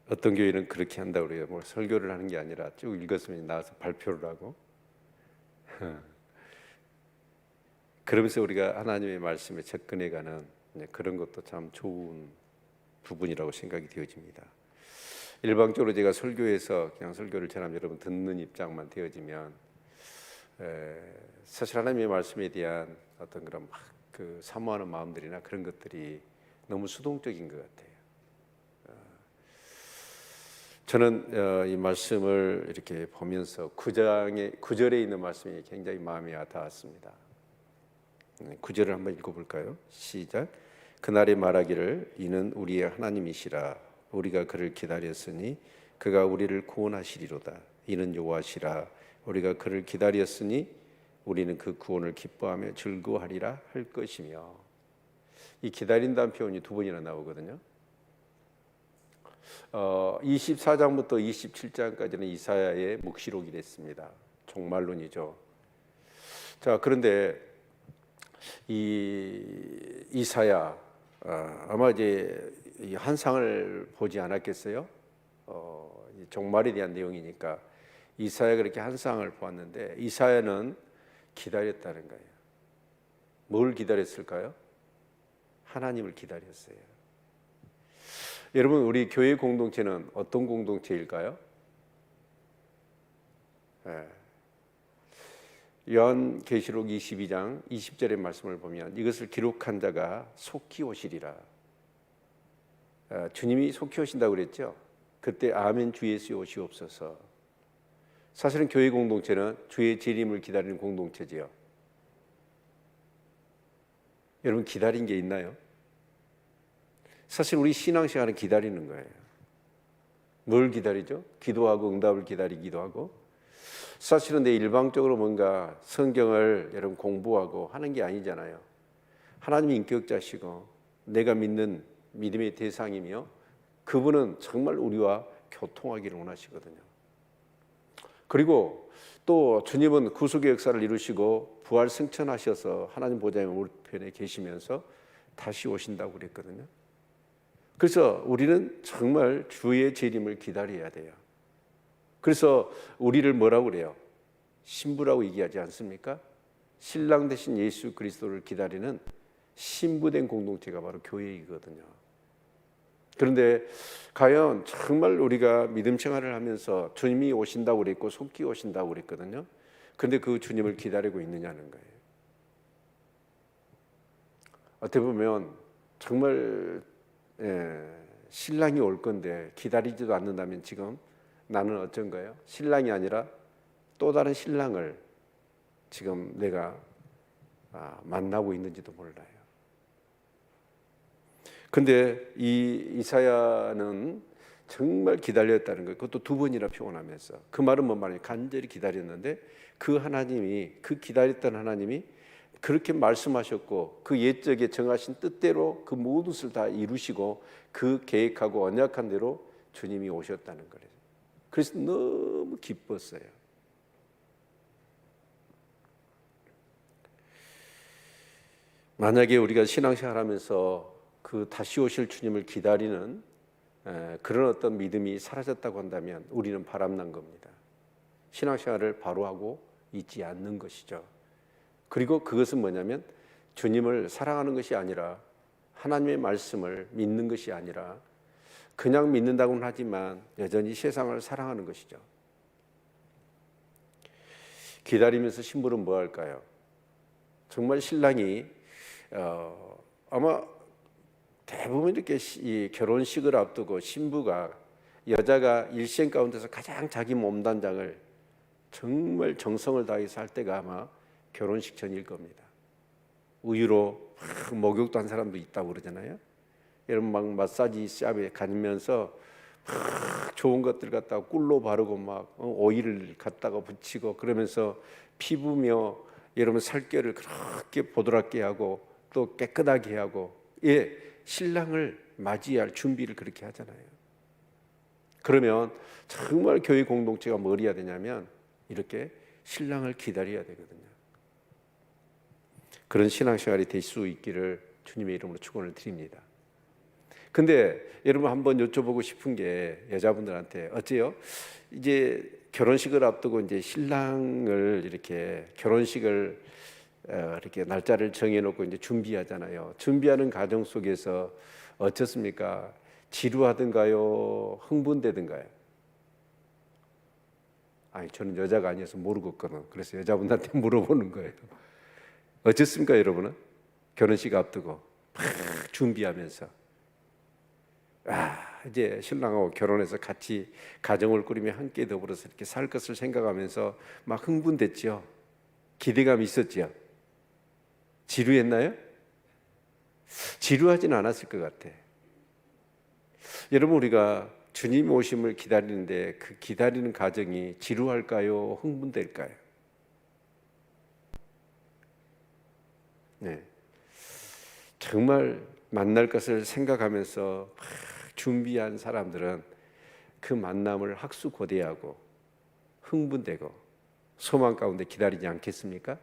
어떤 교회는 그렇게 한다고 그래요. 뭐 설교를 하는 게 아니라 쭉 읽었으면 나와서 발표를 하고. 그러면서 우리가 하나님의 말씀에 접근해가는 그런 것도 참 좋은 부분이라고 생각이 되어집니다. 일방적으로 제가 설교에서 그냥 설교를 전하면 여러분 듣는 입장만 되어지면 사실 하나님의 말씀에 대한 어떤 그런 막 그 사모하는 마음들이나 그런 것들이 너무 수동적인 것 같아요. 저는 이 말씀을 이렇게 보면서 9절에 있는 말씀이 굉장히 마음에 닿았습니다. 9절을 한번 읽어볼까요? 시작. 그날에 말하기를 이는 우리의 하나님이시라 우리가 그를 기다렸으니 그가 우리를 구원하시리로다. 이는 여호와시라 우리가 그를 기다렸으니 우리는 그 구원을 기뻐하며 즐거워하리라 할 것이며. 이 기다린다는 표현이 두 번이나 나오거든요. 24장부터 27장까지는 이사야의 묵시록이 됐습니다. 종말론이죠. 자, 그런데 이 이사야 아마 이제 이 환상을 보지 않았겠어요? 종말에 대한 내용이니까 이사야가 그렇게 환상을 보았는데 이사야는 기다렸다는 거예요. 뭘 기다렸을까요? 하나님을 기다렸어요. 여러분, 우리 교회 공동체는 어떤 공동체일까요? 요한계시록 22장 20절의 말씀을 보면 이것을 기록한 자가 속히 오시리라. 주님이 속히 오신다고 그랬죠. 그때 아멘 주 예수 오시옵소서. 사실은 교회 공동체는 주의 재림을 기다리는 공동체지요. 여러분 기다린 게 있나요? 사실 우리 신앙생활은 기다리는 거예요. 뭘 기다리죠? 기도하고 응답을 기다리기도 하고. 사실은 내 일방적으로 뭔가 성경을 여러분 공부하고 하는 게 아니잖아요. 하나님이 인격자시고 내가 믿는 믿음의 대상이며 그분은 정말 우리와 교통하기를 원하시거든요. 그리고 또 주님은 구속의 역사를 이루시고 부활 승천하셔서 하나님 보좌의 우편에 계시면서 다시 오신다고 그랬거든요. 그래서 우리는 정말 주의 재림을 기다려야 돼요. 그래서 우리를 뭐라고 그래요? 신부라고 얘기하지 않습니까? 신랑 되신 예수 그리스도를 기다리는 신부된 공동체가 바로 교회이거든요. 그런데 과연 정말 우리가 믿음 생활을 하면서 주님이 오신다고 그랬고 속히 오신다고 그랬거든요. 그런데 그 주님을 기다리고 있느냐는 거예요. 어떻게 보면 정말 신랑이 올 건데 기다리지도 않는다면 지금 나는 어쩐 거예요? 신랑이 아니라 또 다른 신랑을 지금 내가 만나고 있는지도 몰라요. 근데 이 이사야는 정말 기다렸다는 거예요. 그것도 두 번이나 표현하면서. 그 말은 뭔 말이에요? 간절히 기다렸는데 그 하나님이, 그 기다렸던 하나님이 그렇게 말씀하셨고 그 옛적에 정하신 뜻대로 그 모든 것을 다 이루시고 그 계획하고 언약한 대로 주님이 오셨다는 거예요. 그래서 너무 기뻤어요. 만약에 우리가 신앙생활하면서 그 다시 오실 주님을 기다리는 그런 어떤 믿음이 사라졌다고 한다면 우리는 바람난 겁니다. 신앙생활을 바로 하고 있지 않는 것이죠. 그리고 그것은 뭐냐면 주님을 사랑하는 것이 아니라 하나님의 말씀을 믿는 것이 아니라 그냥 믿는다고는 하지만 여전히 세상을 사랑하는 것이죠. 기다리면서 신부는 뭐 할까요? 정말 신랑이 아마 대부분 이렇게 이 결혼식을 앞두고 신부가 여자가 일생 가운데서 가장 자기 몸단장을 정말 정성을 다해서 할 때가 아마 결혼식 전일 겁니다. 우유로 목욕도 한 사람도 있다고 그러잖아요. 여러분 막 마사지 샵에 가면서 좋은 것들 갖다가 꿀로 바르고 막 오일을 갖다가 붙이고 그러면서 피부며 여러분 살결을 그렇게 보드랍게 하고 또 깨끗하게 하고 신랑을 맞이할 준비를 그렇게 하잖아요. 그러면 정말 교회 공동체가 뭘 해야 되냐면 이렇게 신랑을 기다려야 되거든요. 그런 신앙생활이 될 수 있기를 주님의 이름으로 축원을 드립니다. 근데 여러분 한번 여쭤보고 싶은 게 여자분들한테 어째요? 이제 결혼식을 앞두고 이제 신랑을 이렇게 결혼식을 이렇게 날짜를 정해놓고 이제 준비하잖아요. 준비하는 과정 속에서 어떻습니까? 지루하든가요? 흥분되든가요? 아니 저는 여자가 아니어서 모르겠거든. 그래서 여자분한테 물어보는 거예요. 어떻습니까, 여러분은? 결혼식 앞두고 막 준비하면서 이제 신랑하고 결혼해서 같이 가정을 꾸리며 함께 더불어서 이렇게 살 것을 생각하면서 막 흥분됐죠. 기대감이 있었죠. 지루했나요? 지루하지는 않았을 것 같아. 여러분 우리가 주님 오심을 기다리는데 그 기다리는 과정이 지루할까요? 흥분될까요? 네. 정말 만날 것을 생각하면서 막 준비한 사람들은 그 만남을 학수고대하고 흥분되고 소망 가운데 기다리지 않겠습니까?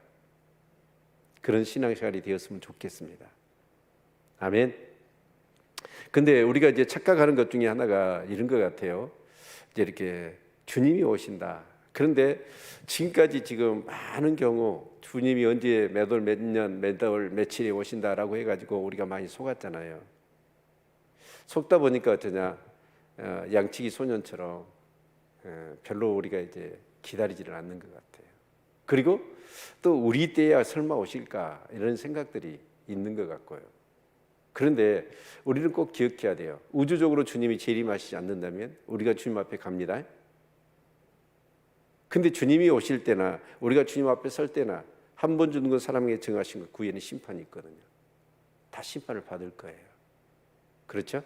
그런 신앙생활이 되었으면 좋겠습니다. 아멘. 근데 우리가 이제 착각하는 것 중에 하나가 이런 것 같아요. 이제 이렇게 주님이 오신다. 그런데 지금까지 지금 많은 경우 주님이 언제 몇 월 몇 년 몇 월 며칠에 오신다라고 해가지고 우리가 많이 속았잖아요. 속다 보니까 어쩌냐, 양치기 소년처럼 별로 우리가 이제 기다리지를 않는 것 같아요. 그리고 또 우리 때야 설마 오실까 이런 생각들이 있는 것 같고요. 그런데 우리는 꼭 기억해야 돼요. 우주적으로 주님이 재림하시지 않는다면 우리가 주님 앞에 갑니다. 근데 주님이 오실 때나 우리가 주님 앞에 설 때나 한 번 주는 건 사람에게 정하신 것, 그 후에는 심판이 있거든요. 다 심판을 받을 거예요. 그렇죠?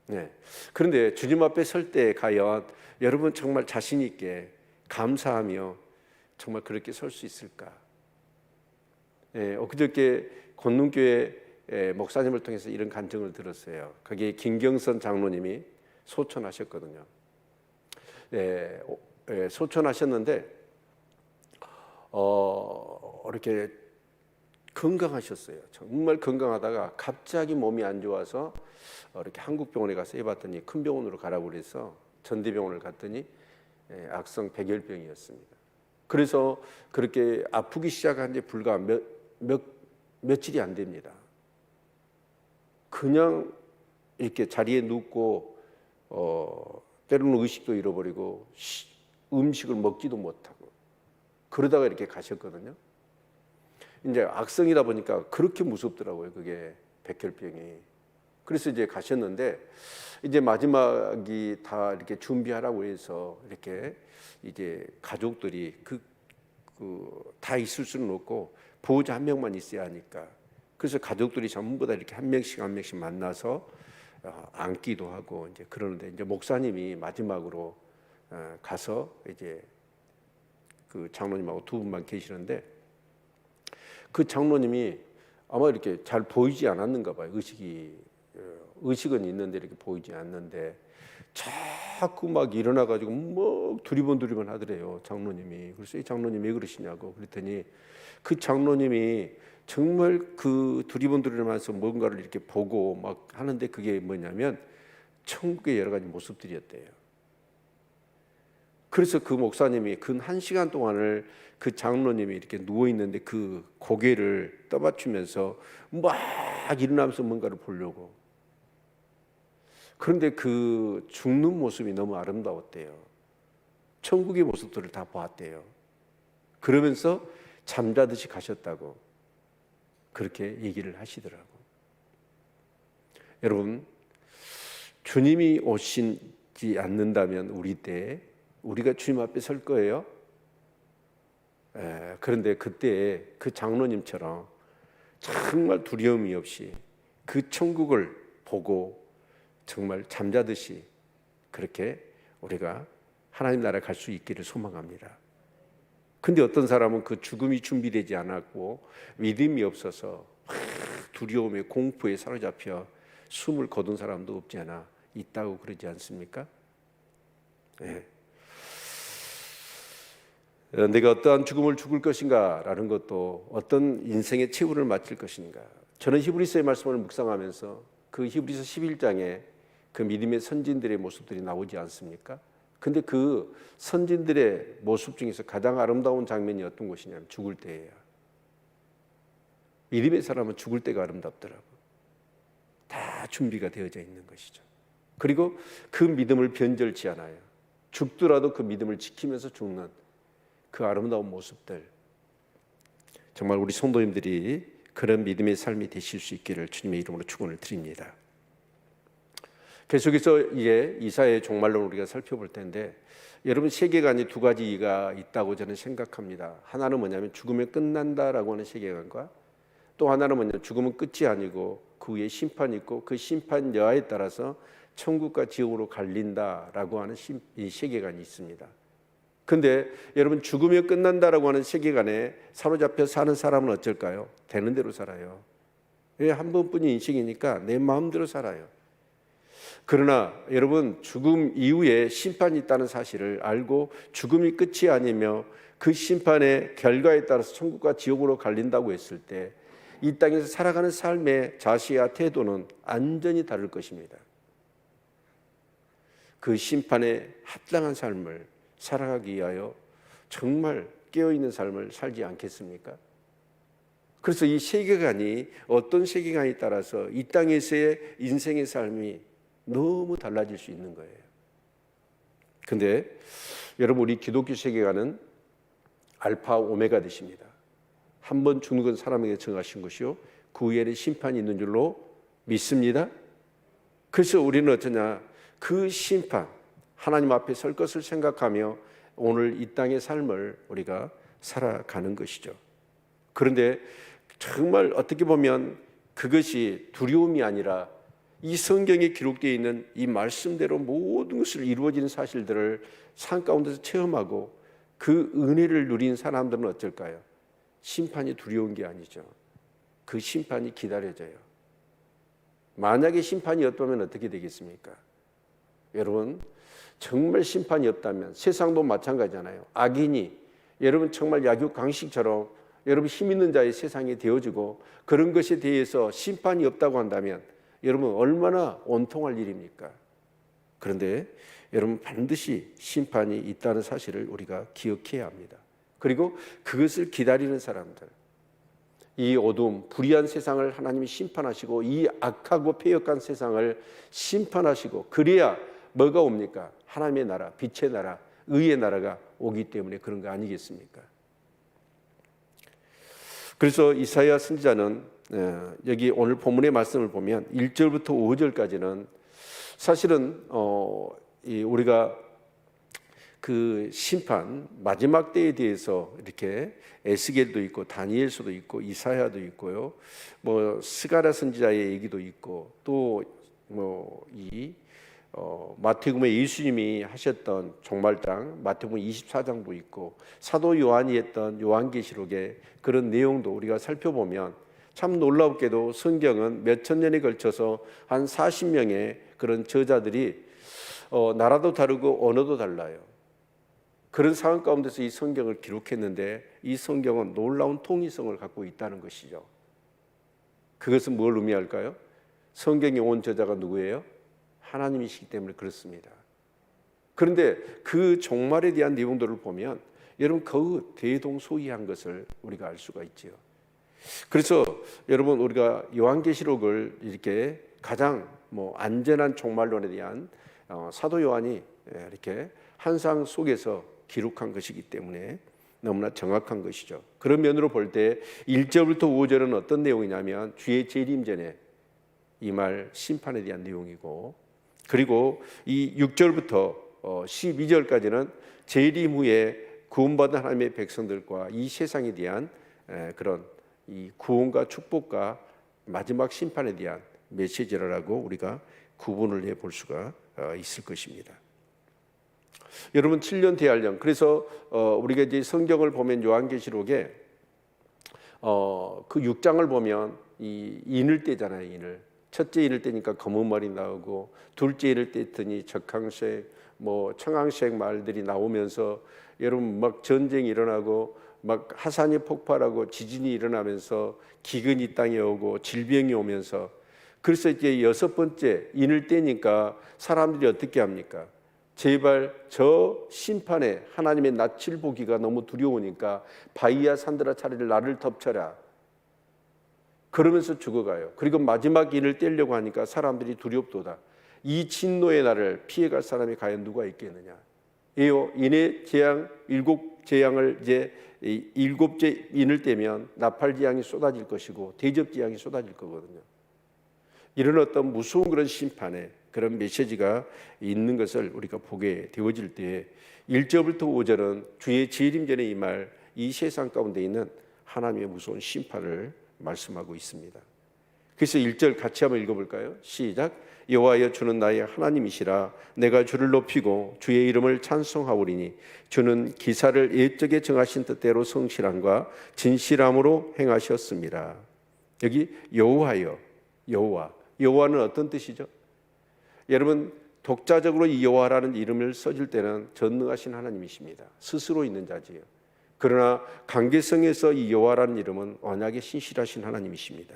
네. 그런데 주님 앞에 설 때 과연 여러분 정말 자신 있게 감사하며 정말 그렇게 설 수 있을까? 네, 엊그저께 권능교회 목사님을 통해서 이런 간증을 들었어요. 거기에 김경선 장로님이 소천하셨거든요. 소천하셨는데 이렇게 건강하셨어요. 정말 건강하다가 갑자기 몸이 안 좋아서 이렇게 한국 병원에 가서 해봤더니 큰 병원으로 가라고 그래서 전대병원을 갔더니 악성 백열병이었습니다. 그래서 그렇게 아프기 시작한 지 불과 며칠이 안 됩니다. 그냥 이렇게 자리에 눕고 때로는 의식도 잃어버리고 음식을 먹지도 못하고 그러다가 이렇게 가셨거든요. 이제 악성이다 보니까 그렇게 무섭더라고요. 그게 백혈병이. 그래서 이제 가셨는데 이제 마지막이 다 이렇게 준비하라고 해서 이렇게 이제 가족들이 다 있을 수는 없고 보호자 한 명만 있어야 하니까 그래서 가족들이 전부 다 이렇게 한 명씩 만나서 앉기도 하고 이제 그러는데 이제 목사님이 마지막으로 가서 이제 그 장로님하고 두 분만 계시는데 그 장로님이 아마 이렇게 잘 보이지 않았는가 봐요. 의식은 있는데 이렇게 보이지 않는데 자꾸 막 일어나 가지고 뭐 두리번 하더래요. 장로님이. 그래서 이 장로님 왜 그러시냐고 그랬더니 그 장로님이 정말 그 두리번하면서 뭔가를 이렇게 보고 막 하는데 그게 뭐냐면 천국의 여러 가지 모습들이었대요. 그래서 그 목사님이 근 1시간 동안을 그 장로님이 이렇게 누워 있는데 그 고개를 떠받치면서 막 일어나면서 뭔가를 보려고. 그런데 그 죽는 모습이 너무 아름다웠대요. 천국의 모습들을 다 보았대요. 그러면서 잠자듯이 가셨다고 그렇게 얘기를 하시더라고. 여러분, 주님이 오시지 않는다면 우리 때 우리가 주님 앞에 설 거예요. 그런데 그때 그 장로님처럼 정말 두려움이 없이 그 천국을 보고 정말 잠자듯이 그렇게 우리가 하나님 나라에 갈 수 있기를 소망합니다. 근데 어떤 사람은 그 죽음이 준비되지 않았고 믿음이 없어서 두려움에 공포에 사로잡혀 숨을 거둔 사람도 없지 않아 있다고 그러지 않습니까? 네. 내가 어떠한 죽음을 죽을 것인가 라는 것도 어떤 인생의 최후를 마칠 것인가. 저는 히브리서의 말씀을 묵상하면서 그 히브리서 11장에 그 믿음의 선진들의 모습들이 나오지 않습니까? 근데 그 선진들의 모습 중에서 가장 아름다운 장면이 어떤 것이냐면 죽을 때예요. 믿음의 사람은 죽을 때가 아름답더라고. 다 준비가 되어져 있는 것이죠. 그리고 그 믿음을 변절치 않아요. 죽더라도 그 믿음을 지키면서 죽는 그 아름다운 모습들, 정말 우리 성도님들이 그런 믿음의 삶이 되실 수 있기를 주님의 이름으로 축원을 드립니다. 계속해서 이제 이사야의 종말론을 우리가 살펴볼 텐데, 여러분 세계관이 두 가지가 있다고 저는 생각합니다. 하나는 뭐냐면 죽으면 끝난다라고 하는 세계관과, 또 하나는 뭐냐면 죽으면 끝이 아니고 그 위에 심판이 있고 그 심판 여하에 따라서 천국과 지옥으로 갈린다라고 하는 이 세계관이 있습니다. 근데 여러분 죽으면 끝난다라고 하는 세계관에 사로잡혀 사는 사람은 어쩔까요? 되는 대로 살아요. 왜? 한 번뿐인 인생이니까 내 마음대로 살아요. 그러나 여러분 죽음 이후에 심판이 있다는 사실을 알고 죽음이 끝이 아니며 그 심판의 결과에 따라서 천국과 지옥으로 갈린다고 했을 때 이 땅에서 살아가는 삶의 자세와 태도는 완전히 다를 것입니다. 그 심판에 합당한 삶을 살아가기 위하여 정말 깨어있는 삶을 살지 않겠습니까? 그래서 이 세계관이 어떤 세계관에 따라서 이 땅에서의 인생의 삶이 너무 달라질 수 있는 거예요. 근데 여러분 우리 기독교 세계관은 알파 오메가 되십니다. 한 번 죽는 건 사람에게 정하신 것이요 그 후에는 심판이 있는 줄로 믿습니다. 그래서 우리는 어쩌냐, 그 심판 하나님 앞에 설 것을 생각하며 오늘 이 땅의 삶을 우리가 살아가는 것이죠. 그런데 정말 어떻게 보면 그것이 두려움이 아니라 이 성경에 기록되어 있는 이 말씀대로 모든 것을 이루어지는 사실들을 삶 가운데서 체험하고 그 은혜를 누린 사람들은 어쩔까요? 심판이 두려운 게 아니죠. 그 심판이 기다려져요. 만약에 심판이 없다면 어떻게 되겠습니까? 여러분 정말 심판이 없다면 세상도 마찬가지잖아요. 악인이 여러분 정말 약육강식처럼 여러분 힘 있는 자의 세상에 되어지고 그런 것에 대해서 심판이 없다고 한다면 여러분 얼마나 원통할 일입니까? 그런데 여러분 반드시 심판이 있다는 사실을 우리가 기억해야 합니다. 그리고 그것을 기다리는 사람들, 이 어두움 불의한 세상을 하나님이 심판하시고 이 악하고 패역한 세상을 심판하시고 그래야 뭐가 옵니까? 하나님의 나라, 빛의 나라, 의의 나라가 오기 때문에 그런 거 아니겠습니까? 그래서 이사야 선지자는 여기 오늘 본문의 말씀을 보면 1절부터 5절까지는 사실은 우리가 그 심판 마지막 때에 대해서 이렇게 에스겔도 있고 다니엘서도 있고 이사야도 있고요, 뭐 스가랴 선지자의 얘기도 있고 또 마태복음에 예수님이 하셨던 종말장 마태복음 24장도 있고 사도 요한이 했던 요한계시록의 그런 내용도 우리가 살펴보면 참 놀랍게도 성경은 몇천 년에 걸쳐서 한 40명의 그런 저자들이 나라도 다르고 언어도 달라요. 그런 상황 가운데서 이 성경을 기록했는데 이 성경은 놀라운 통일성을 갖고 있다는 것이죠. 그것은 뭘 의미할까요? 성경의 온 저자가 누구예요? 하나님이시기 때문에 그렇습니다. 그런데 그 종말에 대한 내용들을 보면 여러분 그 대동소이한 것을 우리가 알 수가 있지요. 그래서 여러분 우리가 요한계시록을 이렇게 가장 안전한 종말론에 대한 사도 요한이 이렇게 환상 속에서 기록한 것이기 때문에 너무나 정확한 것이죠. 그런 면으로 볼 때 1절부터 5절은 어떤 내용이냐면 주의 재림 전에 임할 심판에 대한 내용이고, 그리고 이 6절부터 12절까지는 재림 후에 구원받은 하나님의 백성들과 이 세상에 대한 그런 이 구원과 축복과 마지막 심판에 대한 메시지라고 우리가 구분을 해볼 수가 있을 것입니다. 여러분 7년 대환령, 그래서 우리가 이제 성경을 보면 요한계시록에 그 6장을 보면 이 인을 떼잖아요. 인을 첫째 인을 떼니까 검은 말이 나오고 둘째 인을 떼더니 적황색 청황색 말들이 나오면서 여러분 막 전쟁이 일어나고 막 하산이 폭발하고 지진이 일어나면서 기근이 땅에 오고 질병이 오면서 그래서 이제 6번째 인을 떼니까 사람들이 어떻게 합니까? 제발 저 심판에 하나님의 낯을 보기가 너무 두려우니까 바위야 산들아 차라리 나를 덮쳐라. 그러면서 죽어가요. 그리고 마지막 인을 떼려고 하니까 사람들이 두렵도다. 이 진노의 날을 피해갈 사람이 과연 누가 있겠느냐? 이요 인의 재앙 7재앙을 이제 7째 인을 떼면 나팔 재앙이 쏟아질 것이고 대접 재앙이 쏟아질 거거든요. 이런 어떤 무서운 그런 심판에 그런 메시지가 있는 것을 우리가 보게 되어질 때 1절부터 5절은 주의 재림전에 임할 이 세상 가운데 있는 하나님의 무서운 심판을 말씀하고 있습니다. 그래서 1절 같이 한번 읽어볼까요? 시작. 여호와여 주는 나의 하나님이시라. 내가 주를 높이고 주의 이름을 찬송하오리니 주는 기사를 옛적에 정하신 뜻대로 성실함과 진실함으로 행하셨습니다. 여기 여호와여, 여호와는 어떤 뜻이죠? 여러분 독자적으로 이 여호와라는 이름을 써줄 때는 전능하신 하나님이십니다. 스스로 있는 자지요. 그러나 관계성에서 이 여호와라는 이름은 언약에 신실하신 하나님이십니다.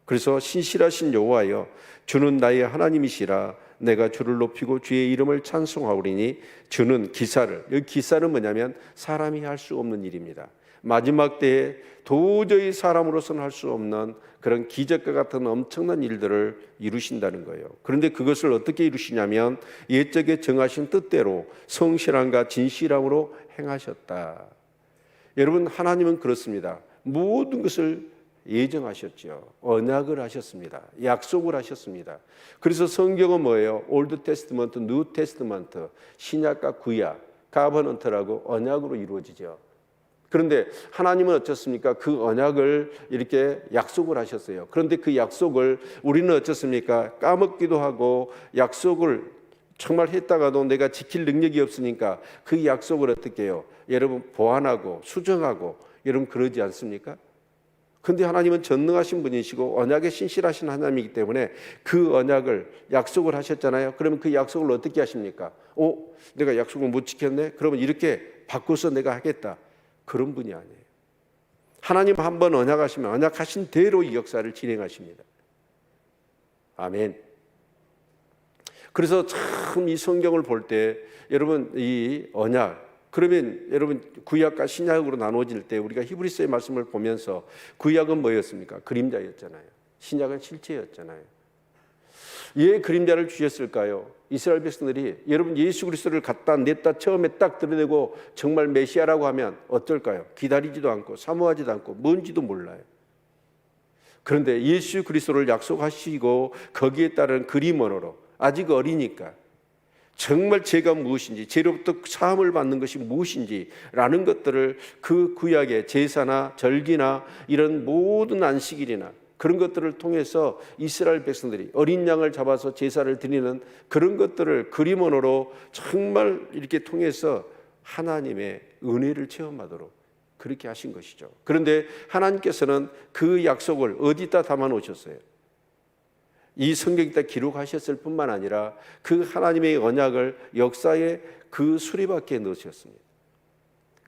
그래서 신실하신 여호와여 주는 나의 하나님이시라. 내가 주를 높이고 주의 이름을 찬송하오리니 주는 기사를, 여기 기사는 뭐냐면 사람이 할 수 없는 일입니다. 마지막 때에 도저히 사람으로서는 할 수 없는 그런 기적과 같은 엄청난 일들을 이루신다는 거예요. 그런데 그것을 어떻게 이루시냐면 옛적에 정하신 뜻대로 성실함과 진실함으로 행하셨다. 여러분 하나님은 그렇습니다. 모든 것을 예정하셨죠. 언약을 하셨습니다. 약속을 하셨습니다. 그래서 성경은 뭐예요? 올드 테스트먼트, 뉴 테스트먼트, 신약과 구약, 가버넌트라고 언약으로 이루어지죠. 그런데 하나님은 어떻습니까? 그 언약을 이렇게 약속을 하셨어요. 그런데 그 약속을 우리는 어떻습니까? 까먹기도 하고 약속을 정말 했다가도 내가 지킬 능력이 없으니까 그 약속을 어떻게 해요? 여러분 보완하고 수정하고 여러분 그러지 않습니까? 근데 하나님은 전능하신 분이시고 언약에 신실하신 하나님이기 때문에 그 언약을 약속을 하셨잖아요. 그러면 그 약속을 어떻게 하십니까? 내가 약속을 못 지켰네? 그러면 이렇게 바꿔서 내가 하겠다. 그런 분이 아니에요. 하나님 한번 언약하시면 언약하신 대로 이 역사를 진행하십니다. 아멘. 그래서 참 이 성경을 볼 때 여러분 이 언약, 그러면 여러분 구약과 신약으로 나눠질 때 우리가 히브리서의 말씀을 보면서 구약은 뭐였습니까? 그림자였잖아요. 신약은 실체였잖아요. 왜 그림자를 주셨을까요? 이스라엘 백성들이 여러분 예수 그리스도를 갖다 냈다 처음에 딱 드러내고 정말 메시아라고 하면 어떨까요? 기다리지도 않고 사모하지도 않고 뭔지도 몰라요. 그런데 예수 그리스도를 약속하시고 거기에 따른 그림 언어로 아직 어리니까 정말 죄가 무엇인지, 죄로부터 사함을 받는 것이 무엇인지라는 것들을 그 구약의 제사나 절기나 이런 모든 안식일이나 그런 것들을 통해서 이스라엘 백성들이 어린 양을 잡아서 제사를 드리는 그런 것들을 그림 언어로 정말 이렇게 통해서 하나님의 은혜를 체험하도록 그렇게 하신 것이죠. 그런데 하나님께서는 그 약속을 어디다 담아 놓으셨어요? 이 성경에다 기록하셨을 뿐만 아니라 그 하나님의 언약을 역사의 그 수레바퀴에 넣으셨습니다.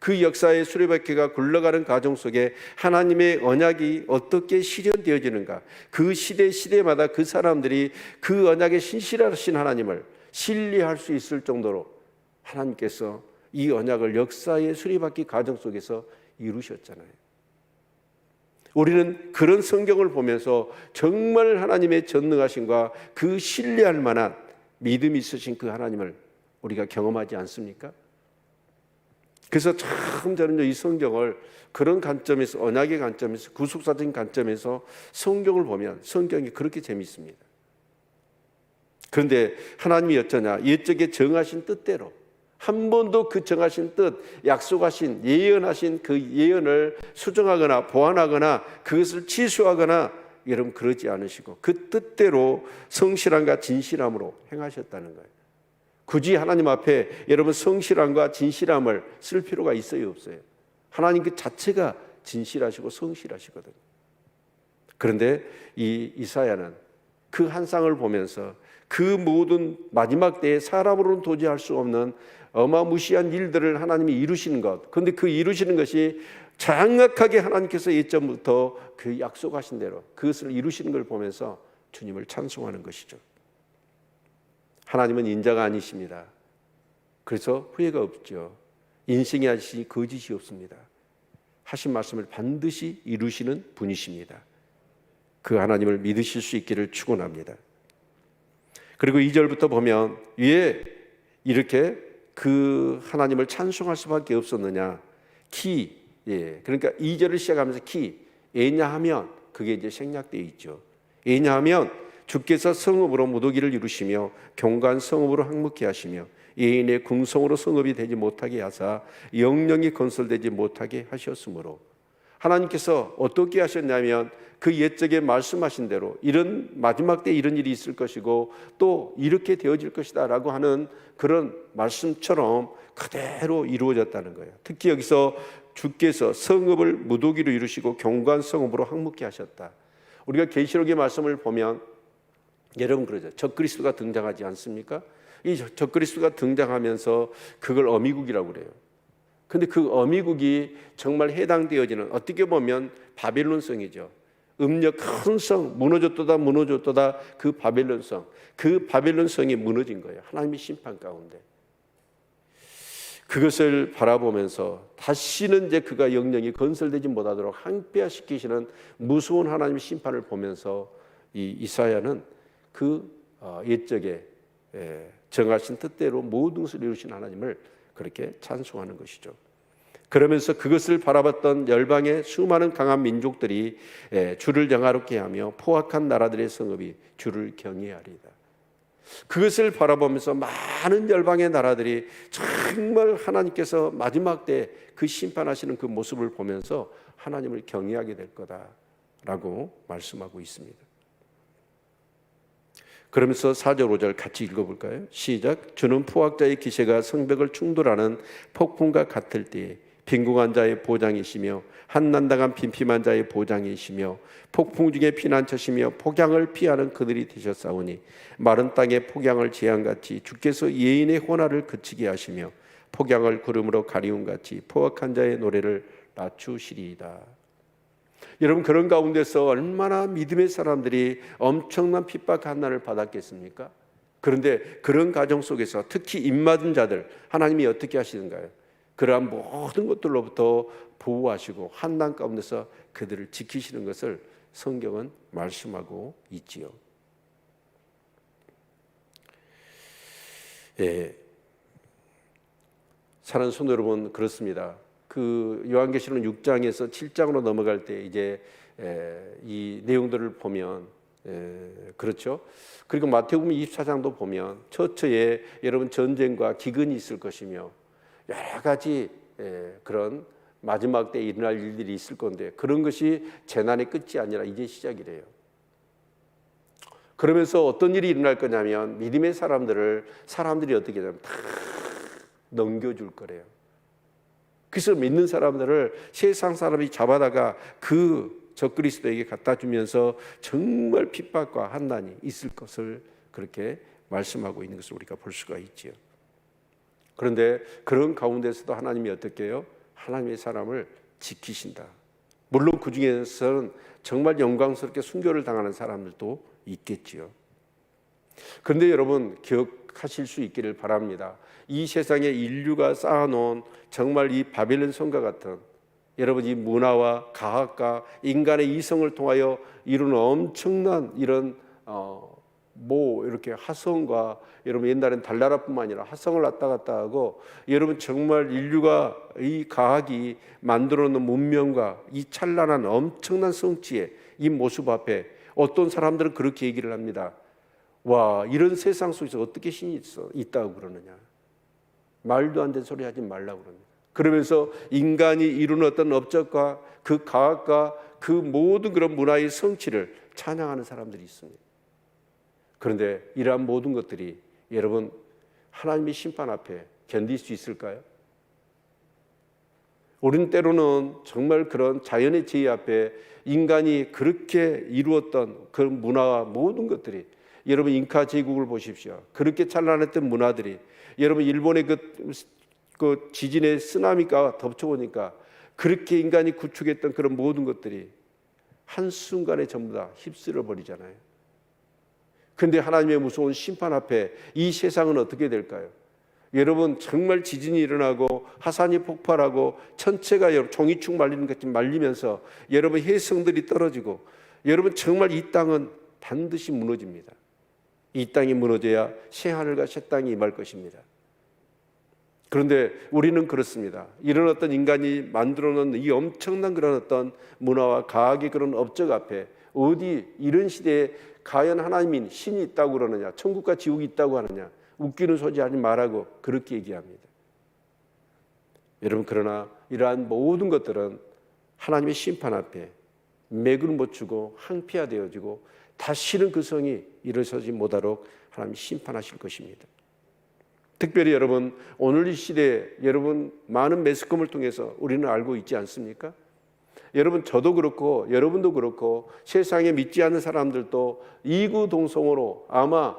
그 역사의 수레바퀴가 굴러가는 과정 속에 하나님의 언약이 어떻게 실현되어지는가, 그 시대마다 그 사람들이 그 언약에 신실하신 하나님을 신뢰할 수 있을 정도로 하나님께서 이 언약을 역사의 수레바퀴 과정 속에서 이루셨잖아요. 우리는 그런 성경을 보면서 정말 하나님의 전능하심과 그 신뢰할 만한 믿음이 있으신 그 하나님을 우리가 경험하지 않습니까? 그래서 참 저는 이 성경을 그런 관점에서, 언약의 관점에서, 구속사적인 관점에서 성경을 보면 성경이 그렇게 재미있습니다. 그런데 하나님이 어쩌냐? 옛적에 정하신 뜻대로 한 번도 그 정하신 뜻, 약속하신, 예언하신 그 예언을 수정하거나 보완하거나 그것을 취소하거나 여러분 그러지 않으시고 그 뜻대로 성실함과 진실함으로 행하셨다는 거예요. 굳이 하나님 앞에 여러분 성실함과 진실함을 쓸 필요가 있어요, 없어요? 하나님 그 자체가 진실하시고 성실하시거든요. 그런데 이 이사야는 그 한 쌍을 보면서 그 모든 마지막 때에 사람으로는 도저히 할 수 없는 어마무시한 일들을 하나님이 이루시는 것, 그런데 그 이루시는 것이 정확하게 하나님께서 예전부터 그 약속하신 대로 그것을 이루시는 걸 보면서 주님을 찬송하는 것이죠. 하나님은 인자가 아니십니다. 그래서 후회가 없죠. 인생이 하시니 거짓이 없습니다. 하신 말씀을 반드시 이루시는 분이십니다. 그 하나님을 믿으실 수 있기를 축원합니다. 그리고 2절부터 보면 왜 이렇게 그 하나님을 찬송할 수밖에 없었느냐? 그러니까 2절을 시작하면서 왜냐하면 그게 이제 생략되어 있죠. 왜냐하면 주께서 성읍으로 무더기를 이루시며 경관 성읍으로 항목케 하시며 예인의 궁성으로 성읍이 되지 못하게 하사 영령이 건설되지 못하게 하셨으므로, 하나님께서 어떻게 하셨냐면 그 옛적에 말씀하신 대로 이런 마지막 때 이런 일이 있을 것이고 또 이렇게 되어질 것이다 라고 하는 그런 말씀처럼 그대로 이루어졌다는 거예요. 특히 여기서 주께서 성읍을 무더기로 이루시고 경관 성읍으로 항목케 하셨다. 우리가 계시록의 말씀을 보면 여러분 그러죠. 적그리스도가 등장하지 않습니까? 이 적그리스도가 등장하면서 그걸 어미국이라고 그래요. 근데 그 어미국이 정말 해당되어지는, 어떻게 보면 바벨론성이죠. 음력 큰 성, 무너졌도다 그 바벨론성, 그 바벨론성이 무너진 거예요. 하나님의 심판 가운데. 그것을 바라보면서 다시는 이제 그가 영영이 건설되지 못하도록 항폐화시키시는 무서운 하나님의 심판을 보면서 이 이사야는 그 옛적에 정하신 뜻대로 모든 것을 이루신 하나님을 그렇게 찬송하는 것이죠. 그러면서 그것을 바라봤던 열방의 수많은 강한 민족들이 주를 영화롭게 하며 포악한 나라들의 성읍이 주를 경외하리이다. 그것을 바라보면서 많은 열방의 나라들이 정말 하나님께서 마지막 때 그 심판하시는 그 모습을 보면서 하나님을 경외하게 될 거다라고 말씀하고 있습니다. 그러면서 4절 5절 같이 읽어볼까요? 시작. 주는 포악자의 기세가 성벽을 충돌하는 폭풍과 같을 때에 빈궁한 자의 보장이시며 한난당한 빈핍한 자의 보장이시며 폭풍 중에 피난처시며 폭양을 피하는 그들이 되셨사오니 마른 땅에 폭양을 재앙같이 주께서 예인의 호나를 그치게 하시며 폭양을 구름으로 가리움같이 포악한 자의 노래를 낮추시리이다. 여러분, 그런 가운데서 얼마나 믿음의 사람들이 엄청난 핍박 한난을 받았겠습니까? 그런데 그런 가정 속에서 특히 입맞은 자들 하나님이 어떻게 하시는가요? 그러한 모든 것들로부터 보호하시고 한난 가운데서 그들을 지키시는 것을 성경은 말씀하고 있지요. 사랑하는 성도 여러분, 그렇습니다. 그 요한계시록 6장에서 7장으로 넘어갈 때 이제 이 내용들을 보면 그렇죠. 그리고 마태복음 24장도 보면 처처에 여러분 전쟁과 기근이 있을 것이며 여러 가지 그런 마지막 때 일어날 일들이 있을 건데 그런 것이 재난의 끝이 아니라 이제 시작이래요. 그러면서 어떤 일이 일어날 거냐면 믿음의 사람들이 어떻게 되냐면 다 넘겨줄 거래요. 그래서 믿는 사람들을 세상 사람이 잡아다가 그 적그리스도에게 갖다 주면서 정말 핍박과 한난이 있을 것을 그렇게 말씀하고 있는 것을 우리가 볼 수가 있지요. 그런데 그런 가운데서도 하나님이 어떻게 해요? 하나님의 사람을 지키신다. 물론 그 중에서는 정말 영광스럽게 순교를 당하는 사람들도 있겠지요. 그런데 여러분 기억하실 수 있기를 바랍니다. 이 세상에 인류가 쌓아놓은 정말 이 바벨론 성과 같은 여러분 이 문화와 과학과 인간의 이성을 통하여 이루는 엄청난 이런 이렇게 화성과 여러분 옛날엔 달나라뿐만 아니라 화성을 왔다 갔다 하고 여러분 정말 인류가 이 과학이 만들어 놓은 문명과 이 찬란한 엄청난 성취의 이 모습 앞에 어떤 사람들은 그렇게 얘기를 합니다. 와, 이런 세상 속에서 어떻게 신이 있다고 그러느냐. 말도 안 되는 소리 하지 말라고 그럽니다. 그러면서 인간이 이루는 어떤 업적과 그 과학과 그 모든 그런 문화의 성취를 찬양하는 사람들이 있습니다. 그런데 이러한 모든 것들이 여러분 하나님의 심판 앞에 견딜 수 있을까요? 우리는 때로는 정말 그런 자연의 제의 앞에 인간이 그렇게 이루었던 그런 문화와 모든 것들이 여러분 잉카 제국을 보십시오. 그렇게 찬란했던 문화들이 여러분 일본의 그 지진의 쓰나미가 덮쳐오니까 그렇게 인간이 구축했던 그런 모든 것들이 한순간에 전부 다 휩쓸어 버리잖아요. 근데 하나님의 무서운 심판 앞에 이 세상은 어떻게 될까요? 여러분, 정말 지진이 일어나고 화산이 폭발하고 천체가 종이축 말리는 것처럼 말리면서 여러분 해성들이 떨어지고, 여러분 정말 이 땅은 반드시 무너집니다. 이 땅이 무너져야 새하늘과 새 땅이 임할 것입니다. 그런데 우리는 그렇습니다. 이런 어떤 인간이 만들어 놓은 이 엄청난 그런 어떤 문화와 과학의 그런 업적 앞에, 어디 이런 시대에 과연 하나님인 신이 있다고 그러느냐, 천국과 지옥이 있다고 하느냐, 웃기는 소리 하지 말라고 그렇게 얘기합니다. 여러분, 그러나 이러한 모든 것들은 하나님의 심판 앞에 맥을 못 추고 항폐화되어지고 다시는 그 성이 일어서지 못하도록 하나님이 심판하실 것입니다. 특별히 여러분, 오늘 이 시대에 여러분 많은 매스컴을 통해서 우리는 알고 있지 않습니까? 여러분, 저도 그렇고 여러분도 그렇고 세상에 믿지 않는 사람들도 이구동성으로 아마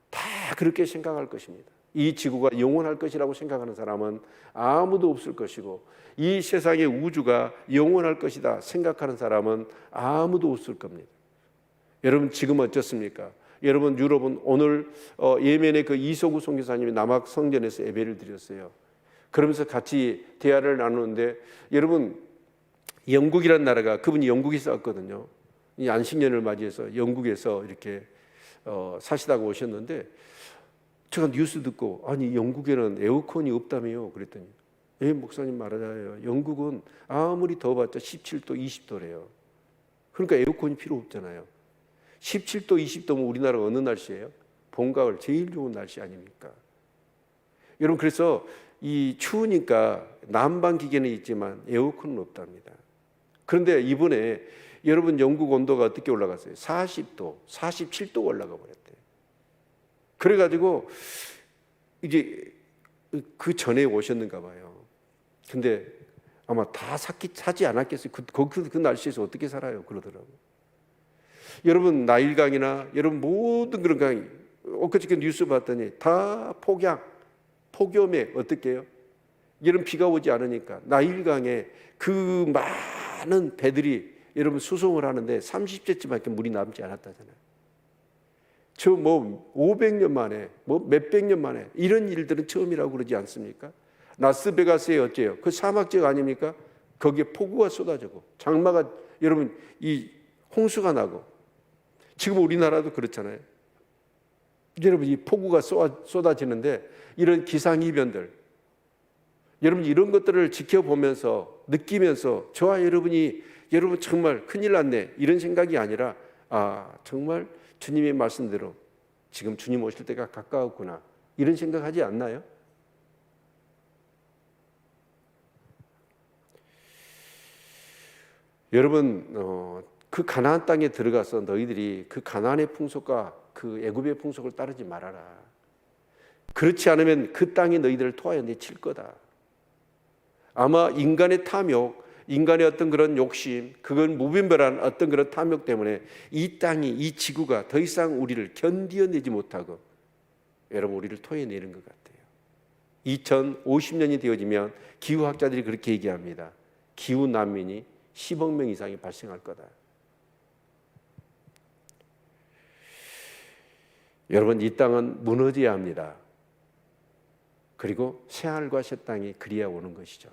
다 그렇게 생각할 것입니다. 이 지구가 영원할 것이라고 생각하는 사람은 아무도 없을 것이고, 이 세상의 우주가 영원할 것이다 생각하는 사람은 아무도 없을 겁니다. 여러분, 지금 어떻습니까? 여러분, 유럽은 오늘 예멘의 그 이소구 선교사님이 남학 성전에서 예배를 드렸어요. 그러면서 같이 대화를 나누는데, 여러분, 영국이라는 나라가, 그분이 영국에서 왔거든요. 이 안식년을 맞이해서 영국에서 이렇게 사시다가 오셨는데, 제가 뉴스 듣고, 아니 영국에는 에어컨이 없다며요. 그랬더니, 예, 목사님 말하자요, 영국은 아무리 더워봤자 17도 20도래요 그러니까 에어컨이 필요 없잖아요. 17도 20도면 우리나라 어느 날씨예요? 봄, 가을 제일 좋은 날씨 아닙니까? 여러분, 그래서 이 추우니까 난방 기계는 있지만 에어컨은 없답니다. 그런데 이번에 여러분, 영국 온도가 어떻게 올라갔어요? 40도, 47도가 올라가 버렸대요. 그래가지고 이제 그 전에 오셨는가 봐요. 근데 아마 다 사지 않았겠어요. 그 날씨에서 어떻게 살아요? 그러더라고요. 여러분, 나일강이나 여러분 모든 그런 강이, 엊그저께 뉴스 봤더니 다 폭염에 어떻게 해요? 여러분, 비가 오지 않으니까 나일강에 그 많은 배들이 여러분 수송을 하는데 30제쯤밖에 물이 남지 않았다잖아요. 저 뭐 500년 만에, 뭐 몇백 년 만에 이런 일들은 처음이라고 그러지 않습니까? 라스베가스에 어째요? 그 사막 지역 아닙니까? 거기에 폭우가 쏟아지고 장마가, 여러분, 이 홍수가 나고, 지금 우리나라도 그렇잖아요. 여러분, 이 폭우가 쏟아지는데 이런 기상이변들, 여러분 이런 것들을 지켜보면서 느끼면서 저와 여러분이, 여러분 정말 큰일 났네 이런 생각이 아니라, 아, 정말 주님의 말씀대로 지금 주님 오실 때가 가까웠구나 이런 생각하지 않나요? 여러분, 그 가나안 땅에 들어가서 너희들이 그 가나안의 풍속과 그 애굽의 풍속을 따르지 말아라. 그렇지 않으면 그 땅이 너희들을 토하여 내칠 거다. 아마 인간의 탐욕, 인간의 어떤 그런 욕심, 그건 무분별한 어떤 그런 탐욕 때문에 이 땅이, 이 지구가 더 이상 우리를 견디어내지 못하고 여러분 우리를 토해내는 것 같아요. 2050년이 되어지면 기후학자들이 그렇게 얘기합니다. 기후 난민이 10억 명 이상이 발생할 거다. 여러분, 이 땅은 무너져야 합니다. 그리고 새하늘과 새 땅이 그리야 오는 것이죠.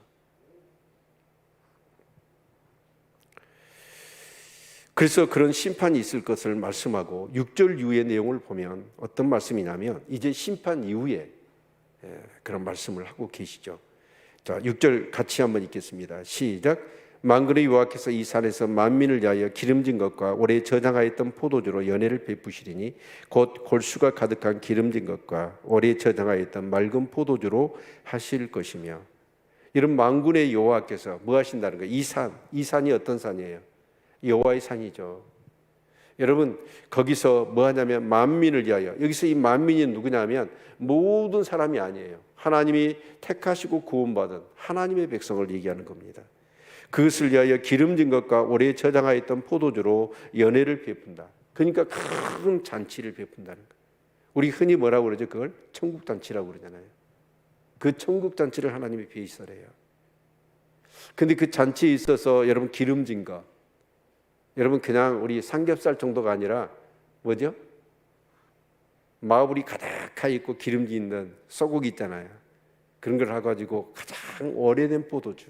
그래서 그런 심판이 있을 것을 말씀하고 6절 이후의 내용을 보면 어떤 말씀이냐면, 이제 심판 이후에 그런 말씀을 하고 계시죠. 자, 6절 같이 한번 읽겠습니다. 시작. 만군의 여호와께서 이 산에서 만민을 위하여 기름진 것과 오래 저장하였던 포도주로 연회를 베푸시리니 곧 골수가 가득한 기름진 것과 오래 저장하였던 맑은 포도주로 하실 것이며. 이런 만군의 여호와께서 뭐 하신다는 거예요? 이 산이 어떤 산이에요? 여호와의 산이죠. 여러분, 거기서 뭐 하냐면 만민을 위하여, 여기서 이 만민이 누구냐면 모든 사람이 아니에요. 하나님이 택하시고 구원받은 하나님의 백성을 얘기하는 겁니다. 그것을 위하여 기름진 것과 오래 저장하였던 포도주로 연회를 베푼다. 그러니까 큰 잔치를 베푼다는 거예요. 우리 흔히 뭐라고 그러죠? 그걸 천국잔치라고 그러잖아요. 그 천국잔치를 하나님이 베이스래요. 근데 그 잔치에 있어서 여러분 기름진 것, 여러분 그냥 우리 삼겹살 정도가 아니라 뭐죠? 마블이 가득하게 있고 기름기 있는 소고기 있잖아요. 그런 걸 해가지고 가장 오래된 포도주.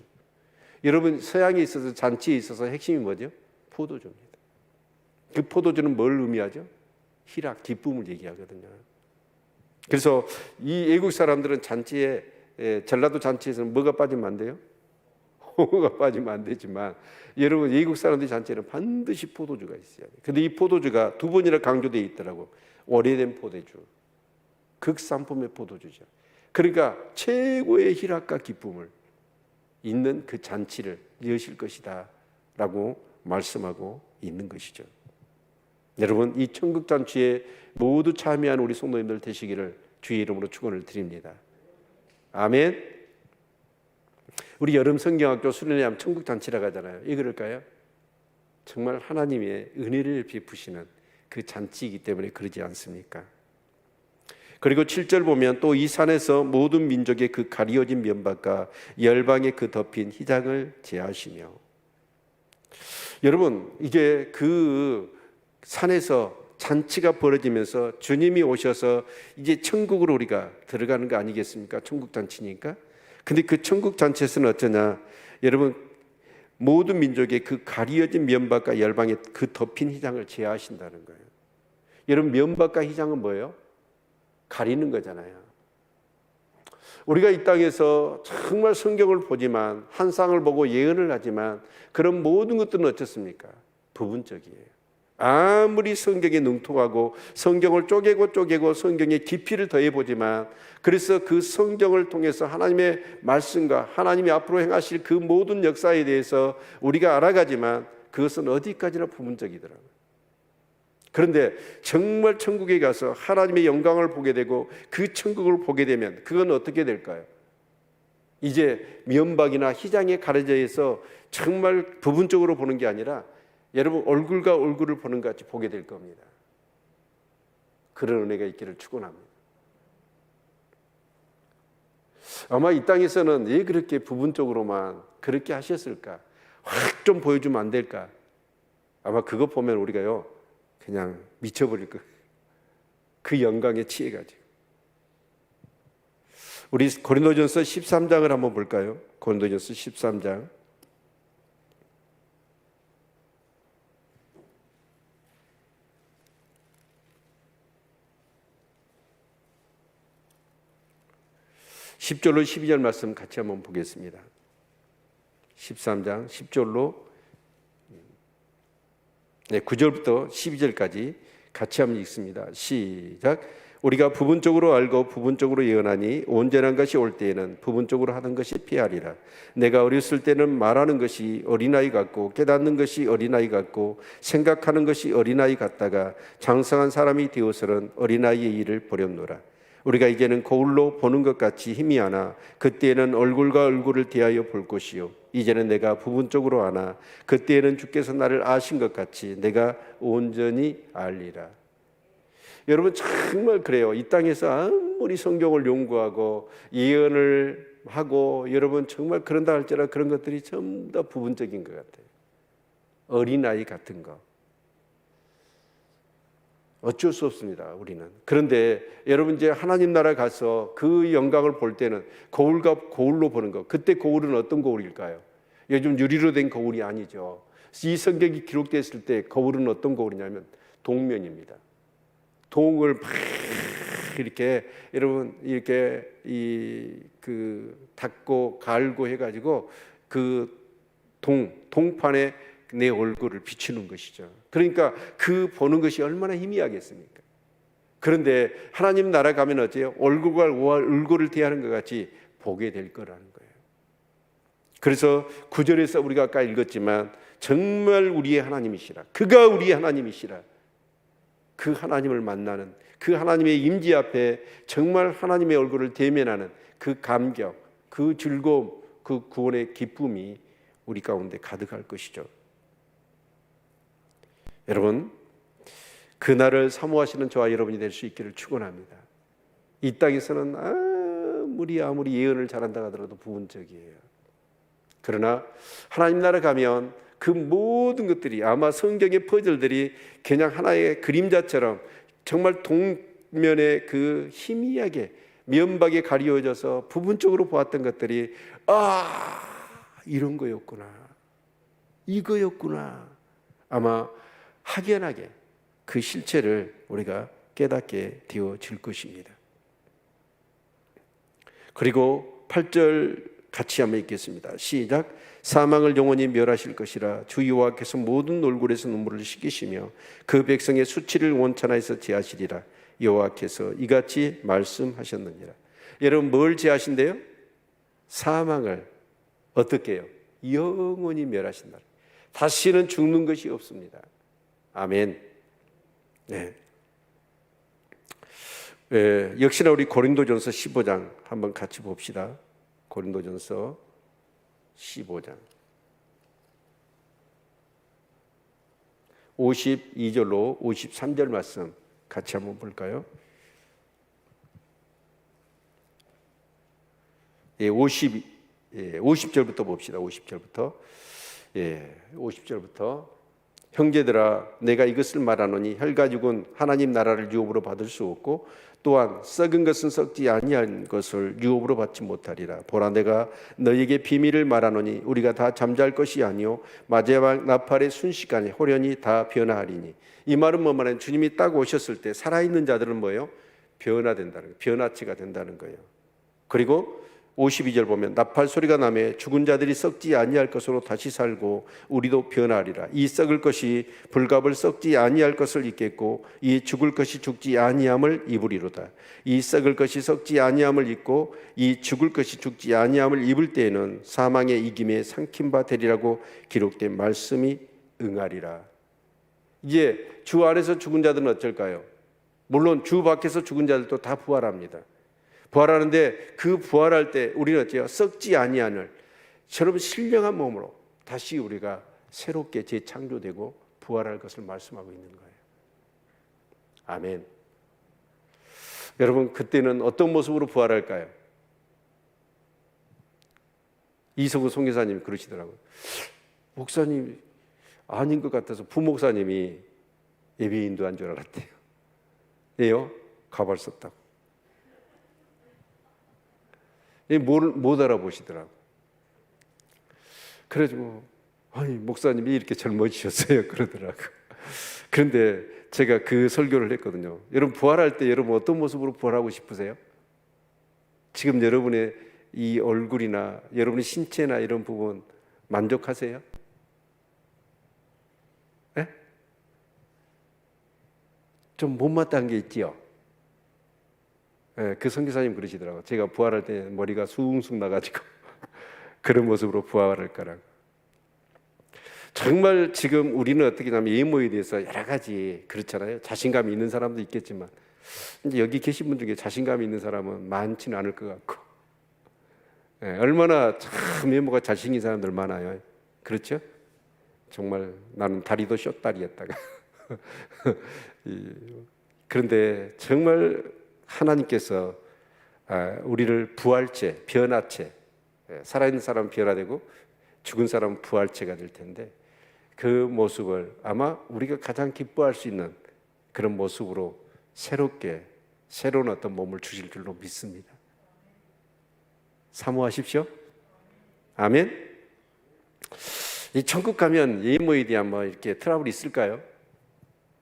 여러분 서양에 있어서 잔치에 있어서 핵심이 뭐죠? 포도주입니다. 그 포도주는 뭘 의미하죠? 희락, 기쁨을 얘기하거든요. 그래서 이 외국 사람들은 잔치에, 전라도 잔치에서는 뭐가 빠지면 안 돼요? 홍어가 빠지면 안 되지만 여러분 외국 사람들 잔치에는 반드시 포도주가 있어야 돼요. 근데 이 포도주가 두 번이나 강조되어 있더라고. 오래된 포도주, 극상품의 포도주죠. 그러니까 최고의 희락과 기쁨을 있는 그 잔치를 여실 것이다 라고 말씀하고 있는 것이죠. 여러분 이 천국 잔치에 모두 참여한 우리 성도님들 되시기를 주의 이름으로 축원을 드립니다. 아멘. 우리 여름 성경학교 수련회 하면 천국 잔치라고 하잖아요. 왜 그럴까요? 정말 하나님의 은혜를 베푸시는 그 잔치이기 때문에 그러지 않습니까? 그리고 7절 보면 또 이 산에서 모든 민족의 그 가리어진 면박과 열방의 그 덮인 휘장을 제하시며. 여러분 이게 그 산에서 잔치가 벌어지면서 주님이 오셔서 이제 천국으로 우리가 들어가는 거 아니겠습니까? 천국 잔치니까. 근데 그 천국 잔치에서는 어쩌냐? 여러분 모든 민족의 그 가리어진 면박과 열방의 그 덮인 휘장을 제하신다는 거예요. 여러분 면박과 휘장은 뭐예요? 가리는 거잖아요. 우리가 이 땅에서 정말 성경을 보지만 한 쌍을 보고 예언을 하지만 그런 모든 것들은 어떻습니까? 부분적이에요. 아무리 성경에 능통하고 성경을 쪼개고 성경의 깊이를 더해보지만 그래서 그 성경을 통해서 하나님의 말씀과 하나님이 앞으로 행하실 그 모든 역사에 대해서 우리가 알아가지만 그것은 어디까지나 부분적이더라고요. 그런데 정말 천국에 가서 하나님의 영광을 보게 되고 그 천국을 보게 되면 그건 어떻게 될까요? 이제 면박이나 휘장에 가려져 있어 정말 부분적으로 보는 게 아니라 여러분 얼굴과 얼굴을 보는 것 같이 보게 될 겁니다. 그런 은혜가 있기를 축원합니다. 아마 이 땅에서는 왜 그렇게 부분적으로만 그렇게 하셨을까? 확 좀 보여주면 안 될까? 아마 그거 보면 우리가요 그냥 미쳐버릴 거예요. 그 영광에 취해가지고. 우리 고린도전서 13장을 한번 볼까요? 고린도전서 13장 10절로 12절 말씀 같이 한번 보겠습니다. 13장 10절로 9절부터 12절까지 같이 한번 읽습니다. 시작. 우리가 부분적으로 알고 부분적으로 예언하니 온전한 것이 올 때에는 부분적으로 하는 것이 피하리라. 내가 어렸을 때는 말하는 것이 어린아이 같고 깨닫는 것이 어린아이 같고 생각하는 것이 어린아이 같다가 장성한 사람이 되어서는 어린아이의 일을 버렸노라. 우리가 이제는 거울로 보는 것 같이 희미하나 그때에는 얼굴과 얼굴을 대하여 볼 것이요 이제는 내가 부분적으로 아나 그때에는 주께서 나를 아신 것 같이 내가 온전히 알리라. 여러분 정말 그래요. 이 땅에서 아무리 성경을 연구하고 예언을 하고 여러분 정말 그런다 할지라도 그런 것들이 전부 다 부분적인 것 같아요. 어린아이 같은 거. 어쩔 수 없습니다. 우리는. 그런데 여러분 이제 하나님 나라 가서 그 영광을 볼 때는 거울과 거울로 보는 거. 그때 거울은 어떤 거울일까요? 요즘 유리로 된 거울이 아니죠. 이 성경이 기록됐을 때 거울은 어떤 거울이냐면 동면입니다. 동을 막 이렇게 여러분 이렇게 닦고 갈고 해가지고 그 동판에 내 얼굴을 비추는 것이죠. 그러니까 그 보는 것이 얼마나 희미하겠습니까? 그런데 하나님 나라 가면 어째요? 얼굴과 얼굴을 대하는 것 같이 보게 될 거라는 거예요. 그래서 9절에서 우리가 아까 읽었지만 정말 우리의 하나님이시라. 그가 우리의 하나님이시라. 그 하나님을 만나는 그 하나님의 임재 앞에 정말 하나님의 얼굴을 대면하는 그 감격, 그 즐거움, 그 구원의 기쁨이 우리 가운데 가득할 것이죠. 여러분, 그날을 사모하시는 저와 여러분이 될 수 있기를 축원합니다. 이 땅에서는 아무리 예언을 잘한다 하더라도 부분적이에요. 그러나 하나님 나라 가면 그 모든 것들이 아마 성경의 퍼즐들이 그냥 하나의 그림자처럼 정말 겉면에 그 희미하게 면박에 가리워져서 부분적으로 보았던 것들이 이런 거였구나, 이거였구나, 아마 확연하게 그 실체를 우리가 깨닫게 되어질 것입니다. 그리고 8절 같이 한번 읽겠습니다. 시작. 사망을 영원히 멸하실 것이라 주 여호와께서 모든 얼굴에서 눈물을 씻기시며 그 백성의 수치를 원천하에서 제하시리라. 여호와께서 이같이 말씀하셨느니라. 여러분, 뭘 제하신대요? 사망을 어떻게 해요? 영원히 멸하신다. 다시는 죽는 것이 없습니다. 아멘. 네. 역시나 우리 고린도전서 15장 한번 같이 봅시다. 고린도전서 15장 52절로 53절 말씀 같이 한번 볼까요? 50절부터 봅시다. 50절부터. 50절부터. 형제들아, 내가 이것을 말하노니 혈과 육은 하나님 나라를 유업으로 받을 수 없고 또한 썩은 것은 썩지 아니한 것을 유업으로 받지 못하리라. 보라, 내가 너희에게 비밀을 말하노니 우리가 다 잠잘 것이 아니요 마지막 나팔의 순식간에 호련히 다 변화하리니. 이 말은 뭐 말하냐면 주님이 딱 오셨을 때 살아있는 자들은 뭐예요? 변화된다는 거예요. 변화체가 된다는 거예요. 그리고 52절 보면 나팔 소리가 나매 죽은 자들이 썩지 아니할 것으로 다시 살고 우리도 변하리라. 이 썩을 것이 불갑을 썩지 아니할 것을 입겠고 이 죽을 것이 죽지 아니함을 입으리로다. 이 썩을 것이 썩지 아니함을 입고 이 죽을 것이 죽지 아니함을 입을 때에는 사망의 이김에 삼킨 바 되리라고 기록된 말씀이 응하리라. 이제 주 안에서 죽은 자들은 어쩔까요? 물론 주 밖에서 죽은 자들도 다 부활합니다. 부활하는데 그 부활할 때 우리는 어때요? 썩지 아니하는 저런 신령한 몸으로 다시 우리가 새롭게 재창조되고 부활할 것을 말씀하고 있는 거예요. 아멘. 여러분, 그때는 어떤 모습으로 부활할까요? 이석우 선교사님이 그러시더라고요. 목사님 아닌 것 같아서 부목사님이 예배 인도한 줄 알았대요. 예요? 가발 썼다고. 못 알아보시더라고. 그래가지고 아니 목사님이 이렇게 젊어지셨어요 그러더라고. 그런데 제가 그 설교를 했거든요. 여러분, 부활할 때 여러분 어떤 모습으로 부활하고 싶으세요? 지금 여러분의 이 얼굴이나 여러분의 신체나 이런 부분 만족하세요? 네? 좀 못마땅한 게 있지요. 그 선교사님 그러시더라고요. 제가 부활할 때 머리가 숭숭 나가지고 그런 모습으로 부활할 거라고. 정말 지금 우리는 어떻게 하냐면 외모에 대해서 여러 가지 그렇잖아요. 자신감이 있는 사람도 있겠지만 이제 여기 계신 분 중에 자신감이 있는 사람은 많지는 않을 것 같고, 얼마나 참 외모가 잘생긴 사람들 많아요. 그렇죠? 정말 나는 다리도 숏다리였다가 그런데 정말 하나님께서 우리를 부활체, 변화체, 살아있는 사람은 변화되고 죽은 사람은 부활체가 될 텐데 그 모습을 아마 우리가 가장 기뻐할 수 있는 그런 모습으로 새롭게 새로운 어떤 몸을 주실 줄로 믿습니다. 사모하십시오. 아멘. 이 천국 가면 외모에 대한 뭐 이렇게 트러블이 있을까요?